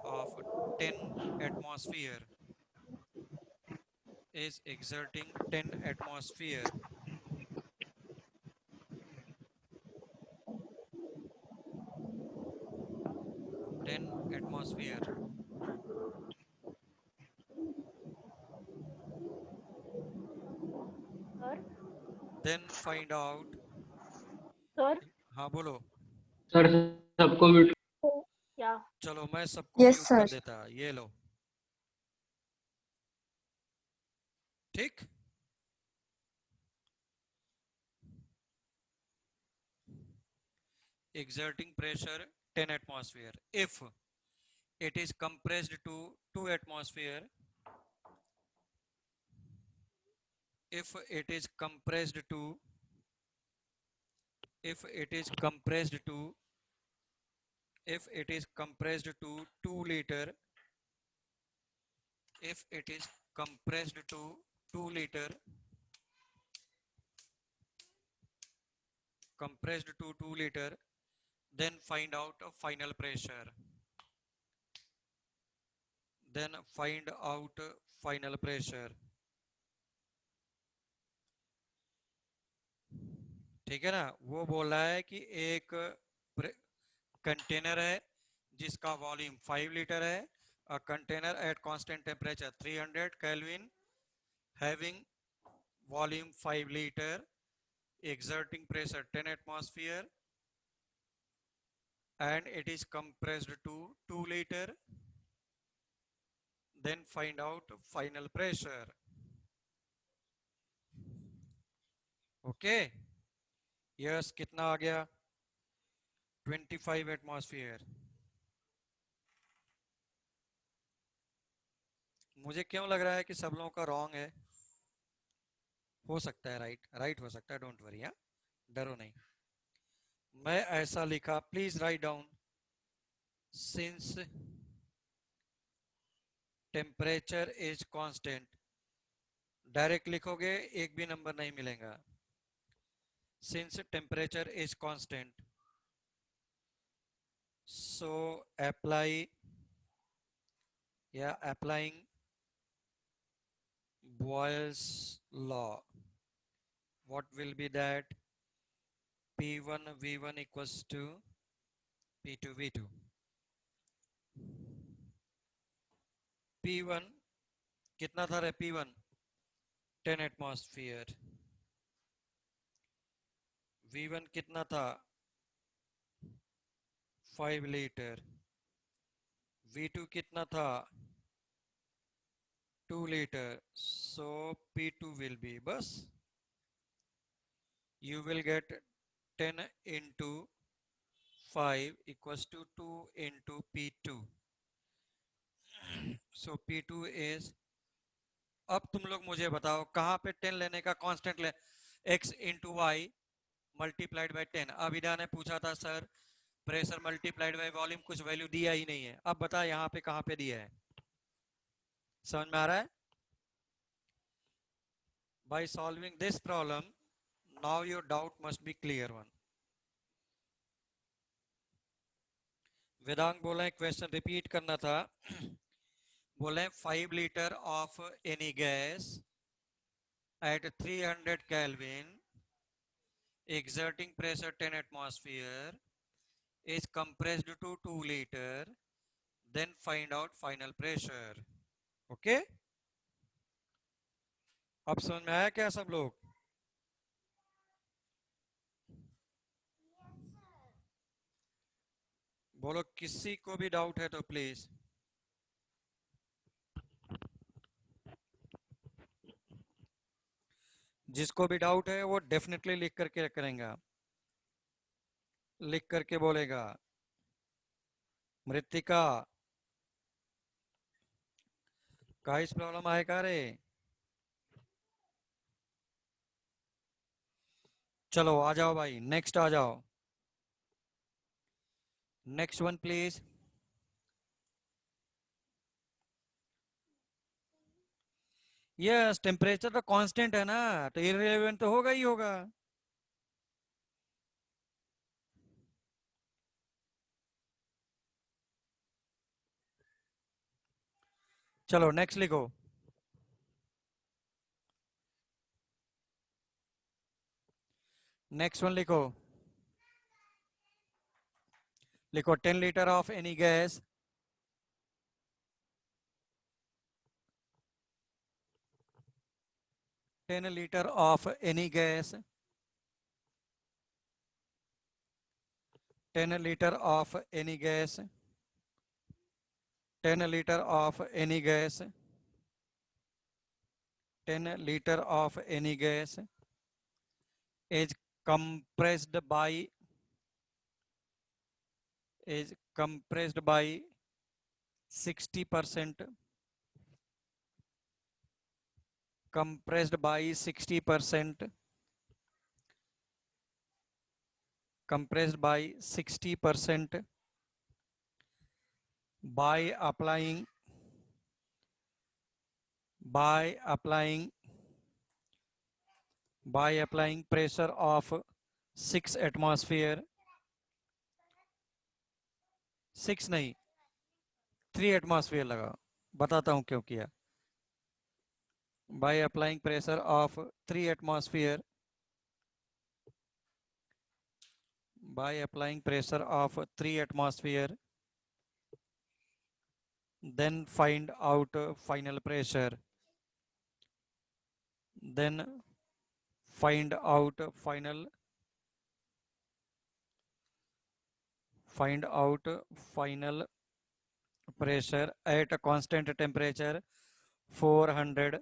of 10 atmosphere, is exerting 10 atmosphere. Sir, Then find out. sir, हाँ बोलो. Sir सबको mute. yeah. चलो मैं सबको Yes, mute कर sir. देता. ये लो. ठीक. Exerting pressure 10 atmosphere. If it is compressed to 2 atmosphere, if it is compressed to 2 liter, if it is compressed to 2 liter, then find out a final pressure. ठीक है ना? वो बोल रहा है कि एक कंटेनर है जिसका वॉल्यूम 5 लीटर है. A container at constant temperature 300 kelvin having volume 5 litre, exerting pressure 10 atmosphere, and it is compressed to 2 liter, then find out final pressure. Okay, yes, कितना आ गया? 25 एटमॉस्फेयर। मुझे क्यों लग रहा है कि सब लोगों का रॉन्ग है? हो सकता है राइट हो सकता है, डोंट वरी, हाँ, डरो नहीं। मैं ऐसा लिखा, please write down, since temperature is constant. Direct लिखोगे एक भी नंबर नहीं मिलेगा। Since temperature is constant, so applying Boyle's law, what will be that? P1 V1 equals to P2 V2. P1 कितना था रे? P1 10 atmosphere. V1 कितना था? 5 लीटर। V2 कितना था? 2 liter. So P2 will be, bus you will get 10 into 5 equals to 2 into P2. So P2 is, अब तुम लोग मुझे बताओ कहाँ पे 10 लेने का कांस्टेंट ले? x into y multiplied by 10। अब इदा ने पूछा था sir pressure multiplied by volume, कुछ वैल्यू दिया ही नहीं है। अब बता यहाँ पे कहाँ पे दिया है? समझ में आ रहा है? By solving this problem, now your doubt must be clear one. Vedang बोला क्वेश्चन रिपीट करना था। बोले 5 litre of any gas at 300 Kelvin exerting pressure 10 atmosphere is compressed to 2 liter, then find out final pressure. Okay? अब समझ में आया क्या सब लोग? बोलो किसी को भी डाउट है तो प्लीज। जिसको भी डाउट है वो डेफिनेटली लिख करके करेंगे, लिख करके बोलेगा। मृतिका का इस प्रॉब्लम आएगा रे? चलो आ जाओ भाई, नेक्स्ट आ जाओ। Next one please. Yes, temperature तो कांस्टेंट है ना, तो इररिलेवेंट तो होगा ही होगा। चलो नेक्स्ट लिखो। नेक्स्ट वन लिखो। लिखो 10 litre of any gas ten litre of any gas 10 litre of any gas 10 litre of any gas 10 liter of any gas is compressed by 60%, compressed by 60%, compressed by 60% by applying pressure of 6 atmosphere, 6 नहीं 3 atmosphere लगा, बताता हूं क्यों किया। by applying pressure of 3 atmosphere, by applying pressure of 3 atmosphere, then find out final pressure, then find out find out final pressure at a constant temperature 400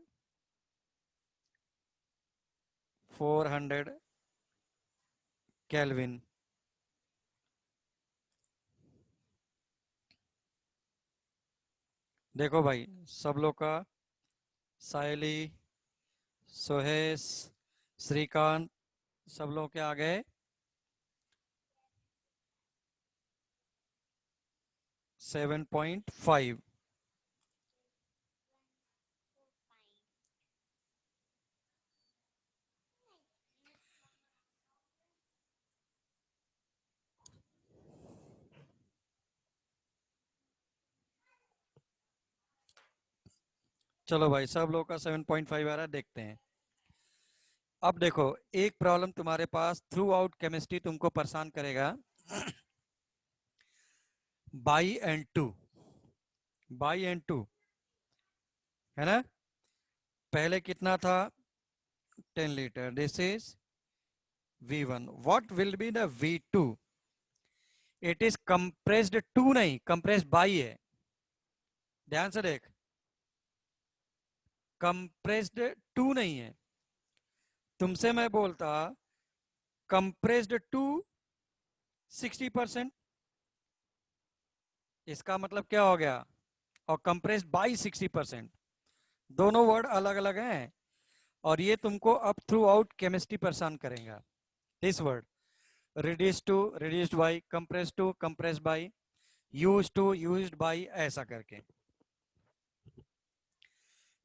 Kelvin. देखो भाई सब लोग का, सायली, सोहेश, श्रीकांत, सब लोग के आ गए 7.5. चलो भाई सब लोग का 7.5 आ रहा है, देखते हैं। अब देखो एक प्रॉब्लम तुम्हारे पास थ्रू आउट केमिस्ट्री तुमको परेशान करेगा। बाई एंड टू है ना। पहले कितना था 10 litre, this is V1. What will be the V2? It is compressed to नहीं, कंप्रेस्ड बाई है, ध्यान से देख, कंप्रेस्ड टू नहीं है। तुमसे मैं बोलता कंप्रेस्ड टू 60%, इसका मतलब क्या हो गया, और कंप्रेस्ड बाई 60%, दोनों वर्ड अलग अलग हैं और ये तुमको अब थ्रू आउट केमिस्ट्री परेशान करेगा। This word reduced to, reduced by, compressed to, compressed by, used to, used by, ऐसा करके।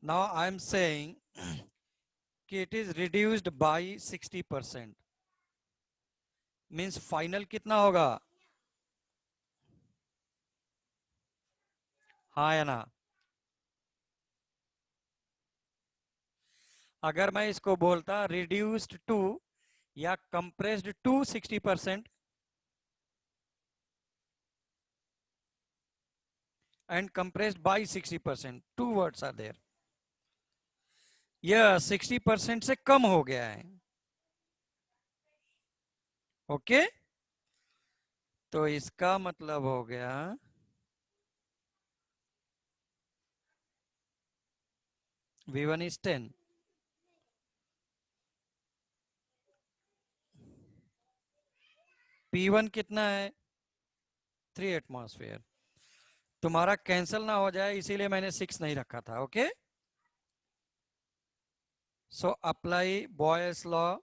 now I am saying कि it is reduced by 60%, means final कितना होगा, हाँ या ना। अगर मैं इसको बोलता reduced to या compressed to 60% and compressed by 60%, two words are there, यह 60% से कम हो गया है। ओके तो इसका मतलब हो गया V1 is 10, P1 कितना है 3 एटमॉस्फेयर। तुम्हारा कैंसिल ना हो जाए इसीलिए मैंने 6 नहीं रखा था। Okay so apply boys law,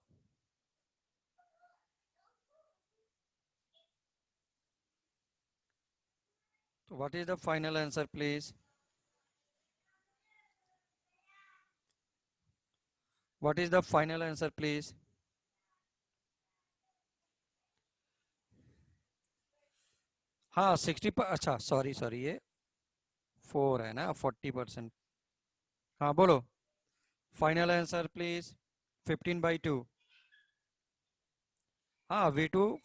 what is the final answer please? What is the final answer please? हाँ 60 पर, अच्छा सॉरी ये 4 है ना, 40%। हाँ बोलो फाइनल आंसर प्लीज। 15/2, हाँ V2,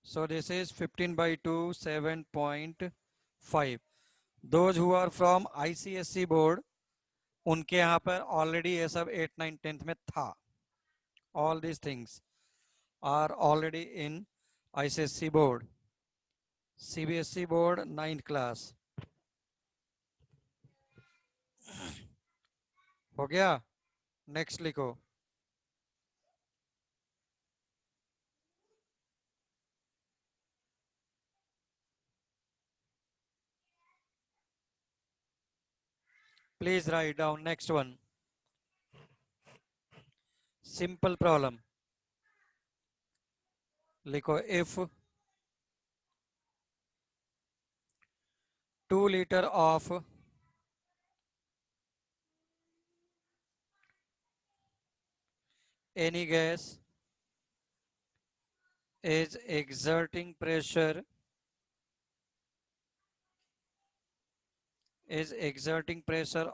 so this is 15/2, 7.5. those who are from ICSC board उनके यहाँ पर ऑलरेडी ये सब 8, 9, 10th में था। all these things are already in ICSC board, CBSE board 9th class। हो गया, नेक्स्ट लिखो। Please write down next one. Simple problem. लिखो if 2 liter of any gas is exerting pressure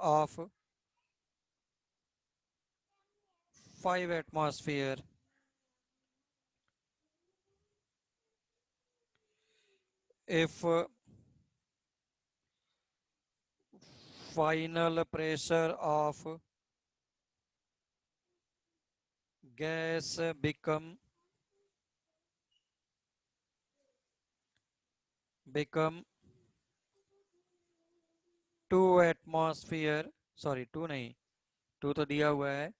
of 5 atmosphere, if final pressure of gas become 2 atmosphere, sorry 2 नहीं, 2 तो दिया हुआ है,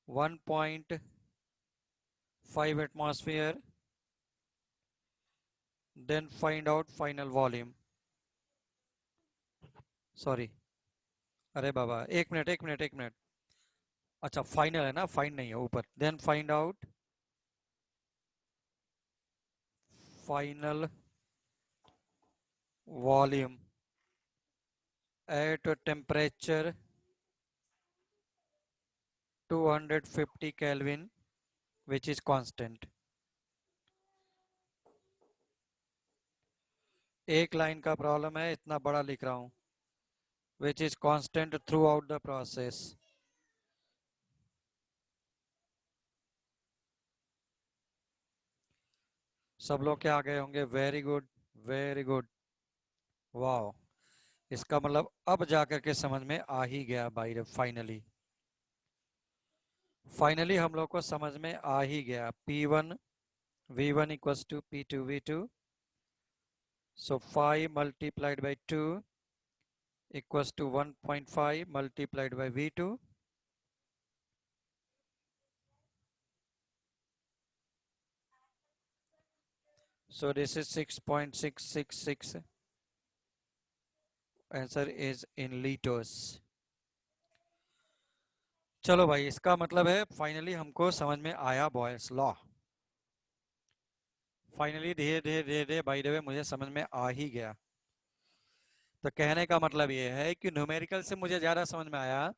1.5 atmosphere, then find out final volume. Sorry, अरे बाबा, एक minute, अच्छा final है ना, फाइंड नहीं है ऊपर, then find out final volume at a temperature 250 Kelvin, which is constant. एक लाइन का प्रॉब्लम है, इतना बड़ा लिख रहा हूं, which is constant throughout the process. सब लोग क्या आ गए होंगे? वेरी गुड, वेरी गुड, वाह, इसका मतलब अब जाकर के समझ में आ ही गया भाई, फाइनली हम लोग को समझ में आ ही गया। P1 V1 equals to P2 V2, so 5 multiplied by 2 equals to 1.5 multiplied by V2, so this is 6.666, answer is in liters। चलो भाई, इसका मतलब है फाइनली हमको समझ में आया बॉयल्स लॉ, फाइनली धीरे धीरे बाय द वे मुझे समझ में आ ही गया। तो कहने का मतलब ये है कि न्यूमेरिकल से मुझे ज्यादा समझ में आया,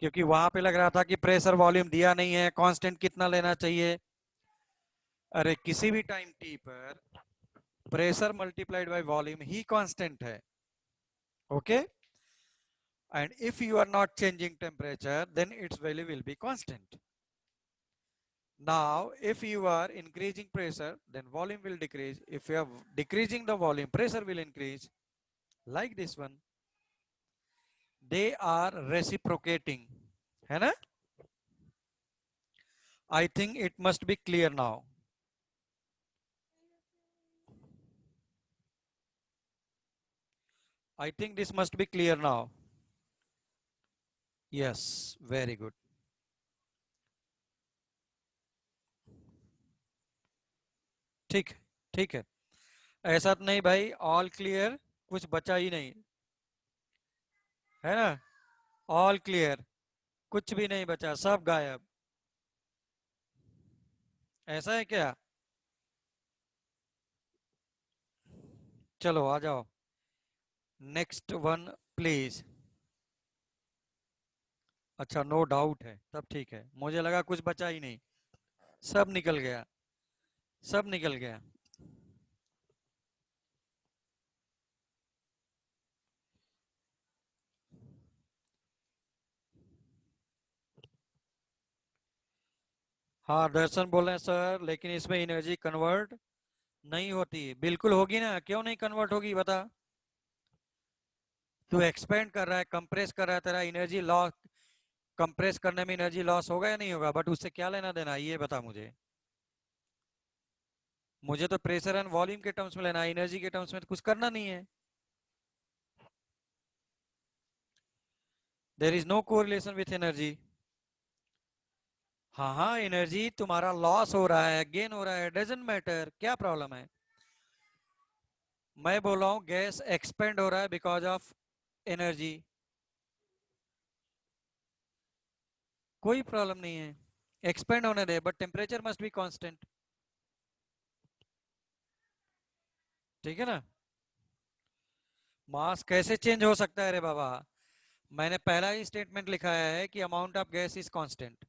क्योंकि वहां पे लग रहा था कि प्रेशर वॉल्यूम दिया नहीं है, कांस्टेंट कितना लेना चाहिए। अरे किसी भी टाइम टी पर pressure multiplied by volume he constant है, okay, and if you are not changing temperature, then its value will be constant. Now if you are increasing pressure, then volume will decrease. If you are decreasing the volume, pressure will increase, like this one. They are reciprocating, है ना? I think it must be clear now. I think this must be clear now. Yes, very good. ठीक ठीक है, ऐसा तो नहीं भाई, all clear, कुछ बचा ही नहीं है ना, ऑल क्लियर, कुछ भी नहीं बचा, सब गायब, ऐसा है क्या? चलो आ जाओ, नेक्स्ट वन प्लीज। अच्छा, नो डाउट है, तब ठीक है, मुझे लगा कुछ बचा ही नहीं, सब निकल गया, सब निकल गया। हाँ, दर्शन बोल रहे हैं सर, लेकिन इसमें एनर्जी कन्वर्ट नहीं होती। बिल्कुल होगी ना, क्यों नहीं कन्वर्ट होगी बता? तू एक्सपेंड कर रहा है, कंप्रेस कर रहा है, तेरा एनर्जी लॉस, कंप्रेस करने में एनर्जी लॉस होगा या नहीं होगा? बट उससे क्या लेना देना, ये बता मुझे। मुझे तो प्रेशर एंड वॉल्यूम के टर्म्स में लेना है, एनर्जी के टर्म्स में तो कुछ करना नहीं है। There is no correlation with energy. हाँ हाँ, एनर्जी तुम्हारा लॉस हो रहा है, गेन हो रहा है, डजंट मैटर, क्या प्रॉब्लम है? मैं बोल रहा हूँ गैस एक्सपेंड हो रहा है बिकॉज ऑफ एनर्जी, कोई प्रॉब्लम नहीं है, एक्सपेंड होने दे, but temperature must be constant, ठीक है ना? मास कैसे चेंज हो सकता है रे बाबा? मैंने पहला ही स्टेटमेंट लिखा है कि amount of gas is constant,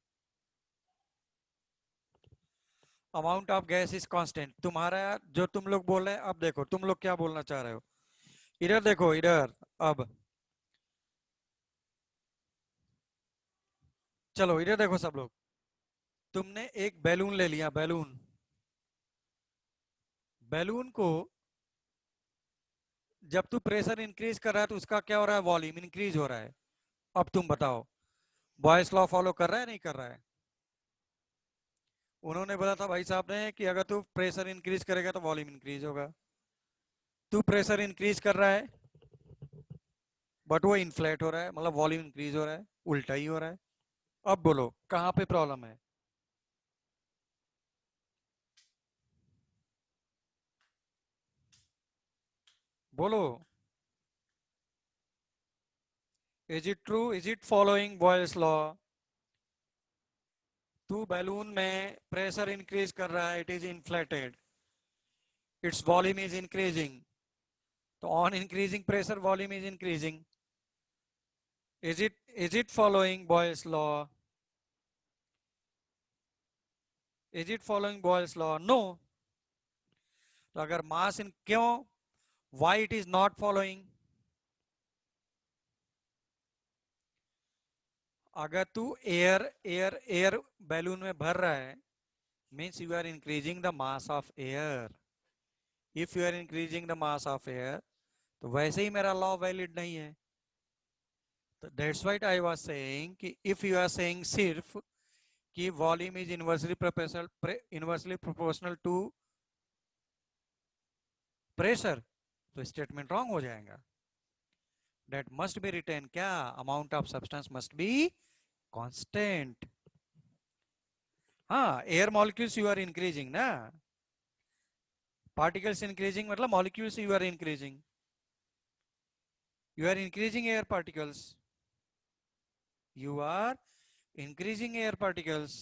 amount of gas is constant. तुम्हारा जो तुम लोग बोल रहे हैं, अब देखो तुम लोग क्या बोलना चाह रहे हो, इधर देखो, इधर। अब चलो इधर देखो सब लोग, तुमने एक बैलून ले लिया, बैलून, बैलून को जब तू प्रेशर इंक्रीज कर रहा है तो उसका क्या हो रहा है? वॉल्यूम इंक्रीज हो रहा है। अब तुम बताओ, बॉयस लॉ फॉलो कर रहा है नहीं कर रहा है? उन्होंने बोला था भाई साहब ने कि अगर तू प्रेशर इंक्रीज करेगा तो वॉल्यूम इंक्रीज होगा। तू प्रेशर इंक्रीज कर रहा है बट वो इन्फ्लेट हो रहा है, मतलब वॉल्यूम इंक्रीज हो रहा है, उल्टा ही हो रहा है। अब बोलो कहां पे प्रॉब्लम है? बोलो, is it true, is it following Boyle's law? तू बैलून में प्रेशर इंक्रीज कर रहा है, it is inflated, it's volume is increasing, तो on increasing pressure volume is increasing. is it following Boyle's law? Is it following Boyle's law? No. तो अगर मास इन क्यों, why it is not following? अगर तू air balloon में भर रहा है means you are increasing the mass of air. If you are increasing the mass of air तो वैसे ही मेरा लॉ वैलिड नहीं है। तो that's what I was saying कि if you are saying सिर्फ कि volume is inversely proportional to pressure तो स्टेटमेंट रॉन्ग हो जाएगा। दैट मस्ट बी रिटेन क्या, amount of substance must be constant. हाँ, air molecules you are increasing ना, particles increasing मतलब molecules you are increasing, you are increasing air particles, you are increasing air particles,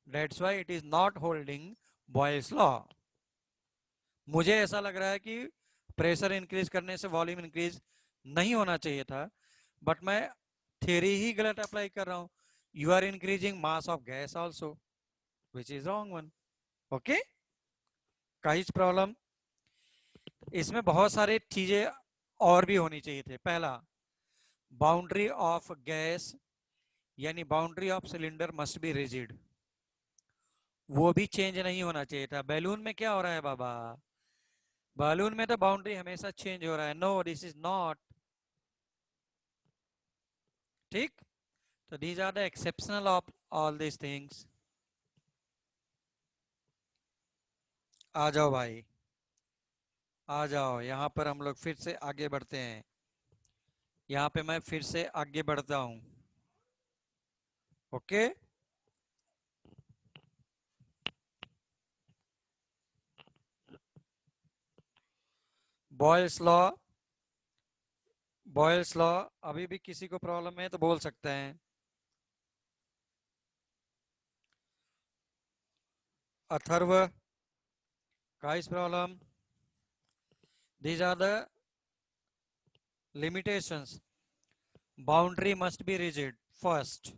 that's why it is not holding Boyle's law. मुझे ऐसा लग रहा है कि pressure increase करने से वॉल्यूम इंक्रीज नहीं होना चाहिए था, बट मैं थ्योरी ही गलत अप्लाई कर रहा हूं। You are increasing mass of gas also which is wrong one. Okay, काहीच प्रॉब्लम। इसमें बहुत सारे चीजें और भी होनी चाहिए थे। पहला, बाउंड्री ऑफ गैस यानी boundary of cylinder must be rigid, वो भी चेंज नहीं होना चाहिए था। बैलून में क्या हो रहा है बाबा, बैलून में तो बाउंड्री हमेशा चेंज हो रहा है। नो, दिस इज नॉट ठीक। तो these are the exceptional of all this things. आ जाओ भाई, आ जाओ, यहां पर हम लोग फिर से आगे बढ़ते हैं। यहां पे मैं फिर से आगे बढ़ता हूं। Okay, Boyle's law, Boyle's law. अभी भी किसी को प्रॉब्लम है तो बोल सकते हैं। Atharva, guys problem, these are the limitations. Boundary must be rigid first,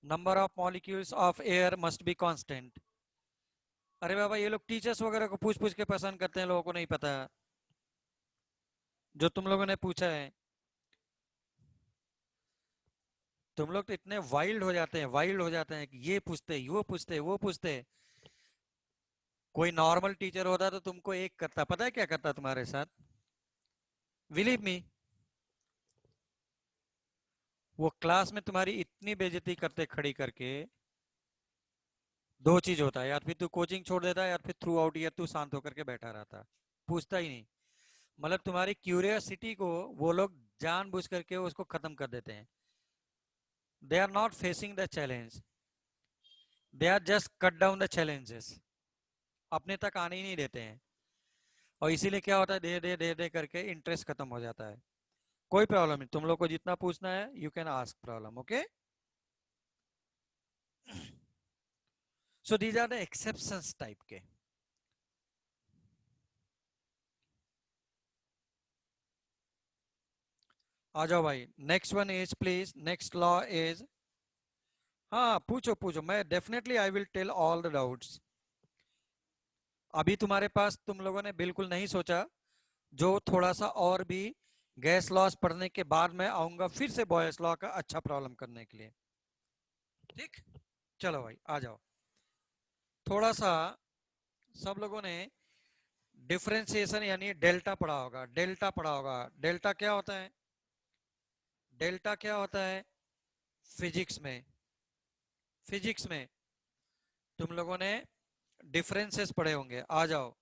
number of molecules of air must be constant. अरे बाबा, ये लोग टीचर्स वगैरह को पूछ पूछ के पसंद करते हैं, लोगों को नहीं पता जो तुम लोगों ने पूछा है। तुम लोग तो इतने वाइल्ड हो जाते हैं, वाइल्ड हो जाते हैं कि ये पूछते, वो पूछते, वो पूछते। कोई नॉर्मल टीचर होता तो तुमको एक करता, पता है क्या करता तुम्हारे साथ? बिलीव मी, वो क्लास में तुम्हारी इतनी बेइज्जती करते खड़ी करके। दो चीज होता है, या फिर तू कोचिंग छोड़ देता है या फिर थ्रू आउट ईयर तू शांत होकर के बैठा रहता, पूछता ही नहीं। मतलब तुम्हारी क्यूरियोसिटी को वो लोग जानबूझ करके उसको खत्म कर देते हैं। They are not facing the challenge, they are just cut down the challenges, अपने तक आने ही नहीं देते हैं। और इसीलिए क्या होता है, दे दे दे दे करके इंटरेस्ट खत्म हो जाता है। कोई प्रॉब्लम नहीं, तुम लोग को जितना पूछना है you can ask problem. Okay, so these are the exceptions type के। आ जाओ भाई, next one is please, next law is, हाँ पूछो पूछो, मैं definitely I will tell all the doubts. अभी तुम्हारे पास, तुम लोगों ने बिल्कुल नहीं सोचा, जो थोड़ा सा और भी गैस लॉस पढ़ने के बाद मैं आऊंगा फिर से बॉयल्स लॉ का अच्छा प्रॉब्लम करने के लिए। ठीक, चलो भाई आ जाओ। थोड़ा सा सब लोगों ने डिफरेंशिएशन यानी डेल्टा पढ़ा होगा, डेल्टा पढ़ा होगा। डेल्टा क्या होता है, डेल्टा क्या होता है फिजिक्स में? फिजिक्स में तुम लोगों ने डिफरेंसेस पढ़े होंगे, आ जाओ,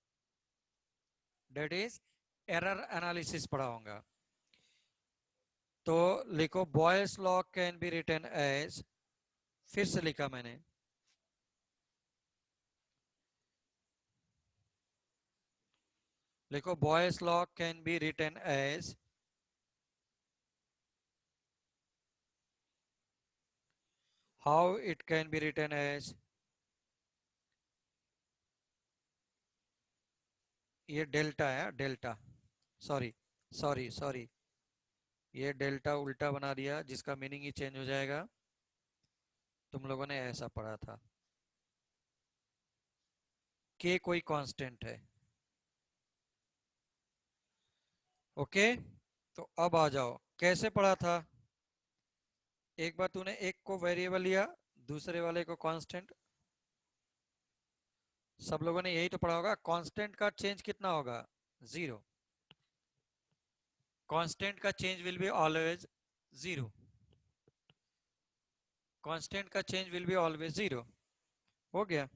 डेट इज एरर एनालिसिस पढ़ा होगा। तो लिखो Boyle's law can be written as, फिर से लिखा मैंने, लिखो Boyle's law can be written as how it can be written as, ये डेल्टा है, डेल्टा, सॉरी सॉरी सॉरी, ये डेल्टा उल्टा बना दिया जिसका मीनिंग ही चेंज हो जाएगा। तुम लोगों ने ऐसा पढ़ा था, के कोई कांस्टेंट है। ओके, तो अब आ जाओ, कैसे पढ़ा था? एक बार तूने एक को वेरिएबल लिया, दूसरे वाले को कांस्टेंट। सब लोगों ने यही तो पढ़ा होगा। कांस्टेंट का चेंज कितना होगा? 0। कांस्टेंट का change will be always 0। Constant का चेंज विल बी ऑलवेज 0। हो गया।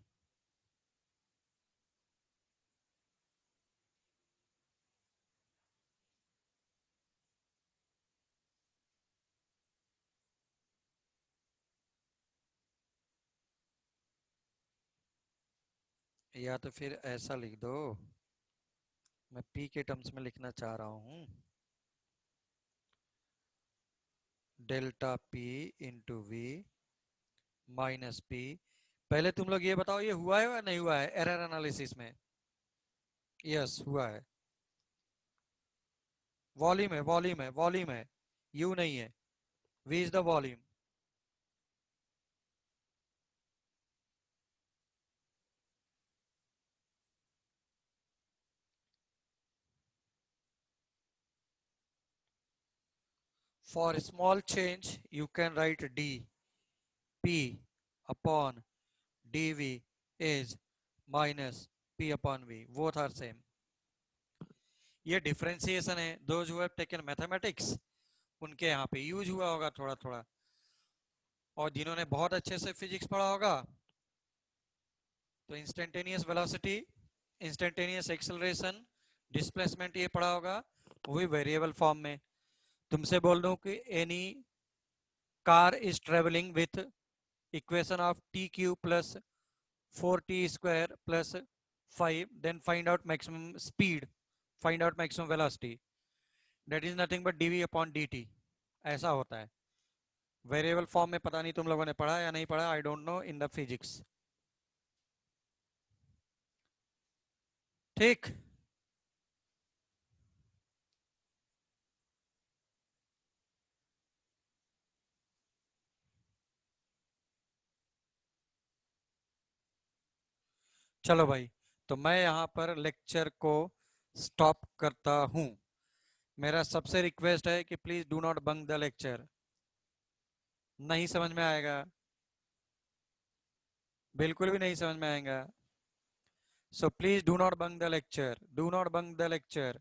या तो फिर ऐसा लिख दो, मैं p के टर्म्स में लिखना चाह रहा हूं, delta p into V minus p। पहले तुम लोग ये बताओ, ये हुआ है या नहीं हुआ है एरर एनालिसिस में? यस हुआ है। वॉल्यूम है, वॉल्यूम है, वॉल्यूम है, यू नहीं है। v is the volume. For small change, you can write d p upon dv is minus p upon v. Both are same. ये डिफरेंशिएशन है। Those who have taken mathematics, उनके यहाँ पे use हुआ होगा थोड़ा थोड़ा, और जिन्होंने बहुत अच्छे से फिजिक्स पढ़ा होगा तो instantaneous velocity, instantaneous acceleration, displacement ये पढ़ा होगा, वो भी वेरिएबल फॉर्म में। तुमसे बोल दूं कि any car is travelling with equation of t q plus 4t square plus 5, then find out maximum speed, find out maximum velocity, that is nothing but dv upon dt। ऐसा होता है variable form में। पता नहीं तुम लोगों ने पढ़ा या नहीं पढ़ा, I don't know, in the physics. ठीक, चलो भाई, तो मैं यहाँ पर लेक्चर को स्टॉप करता हूँ। मेरा सबसे रिक्वेस्ट है कि please do not bunk the lecture. नहीं समझ में आएगा, बिल्कुल भी नहीं समझ में आएगा। So please do not bunk the lecture, do not bunk the lecture.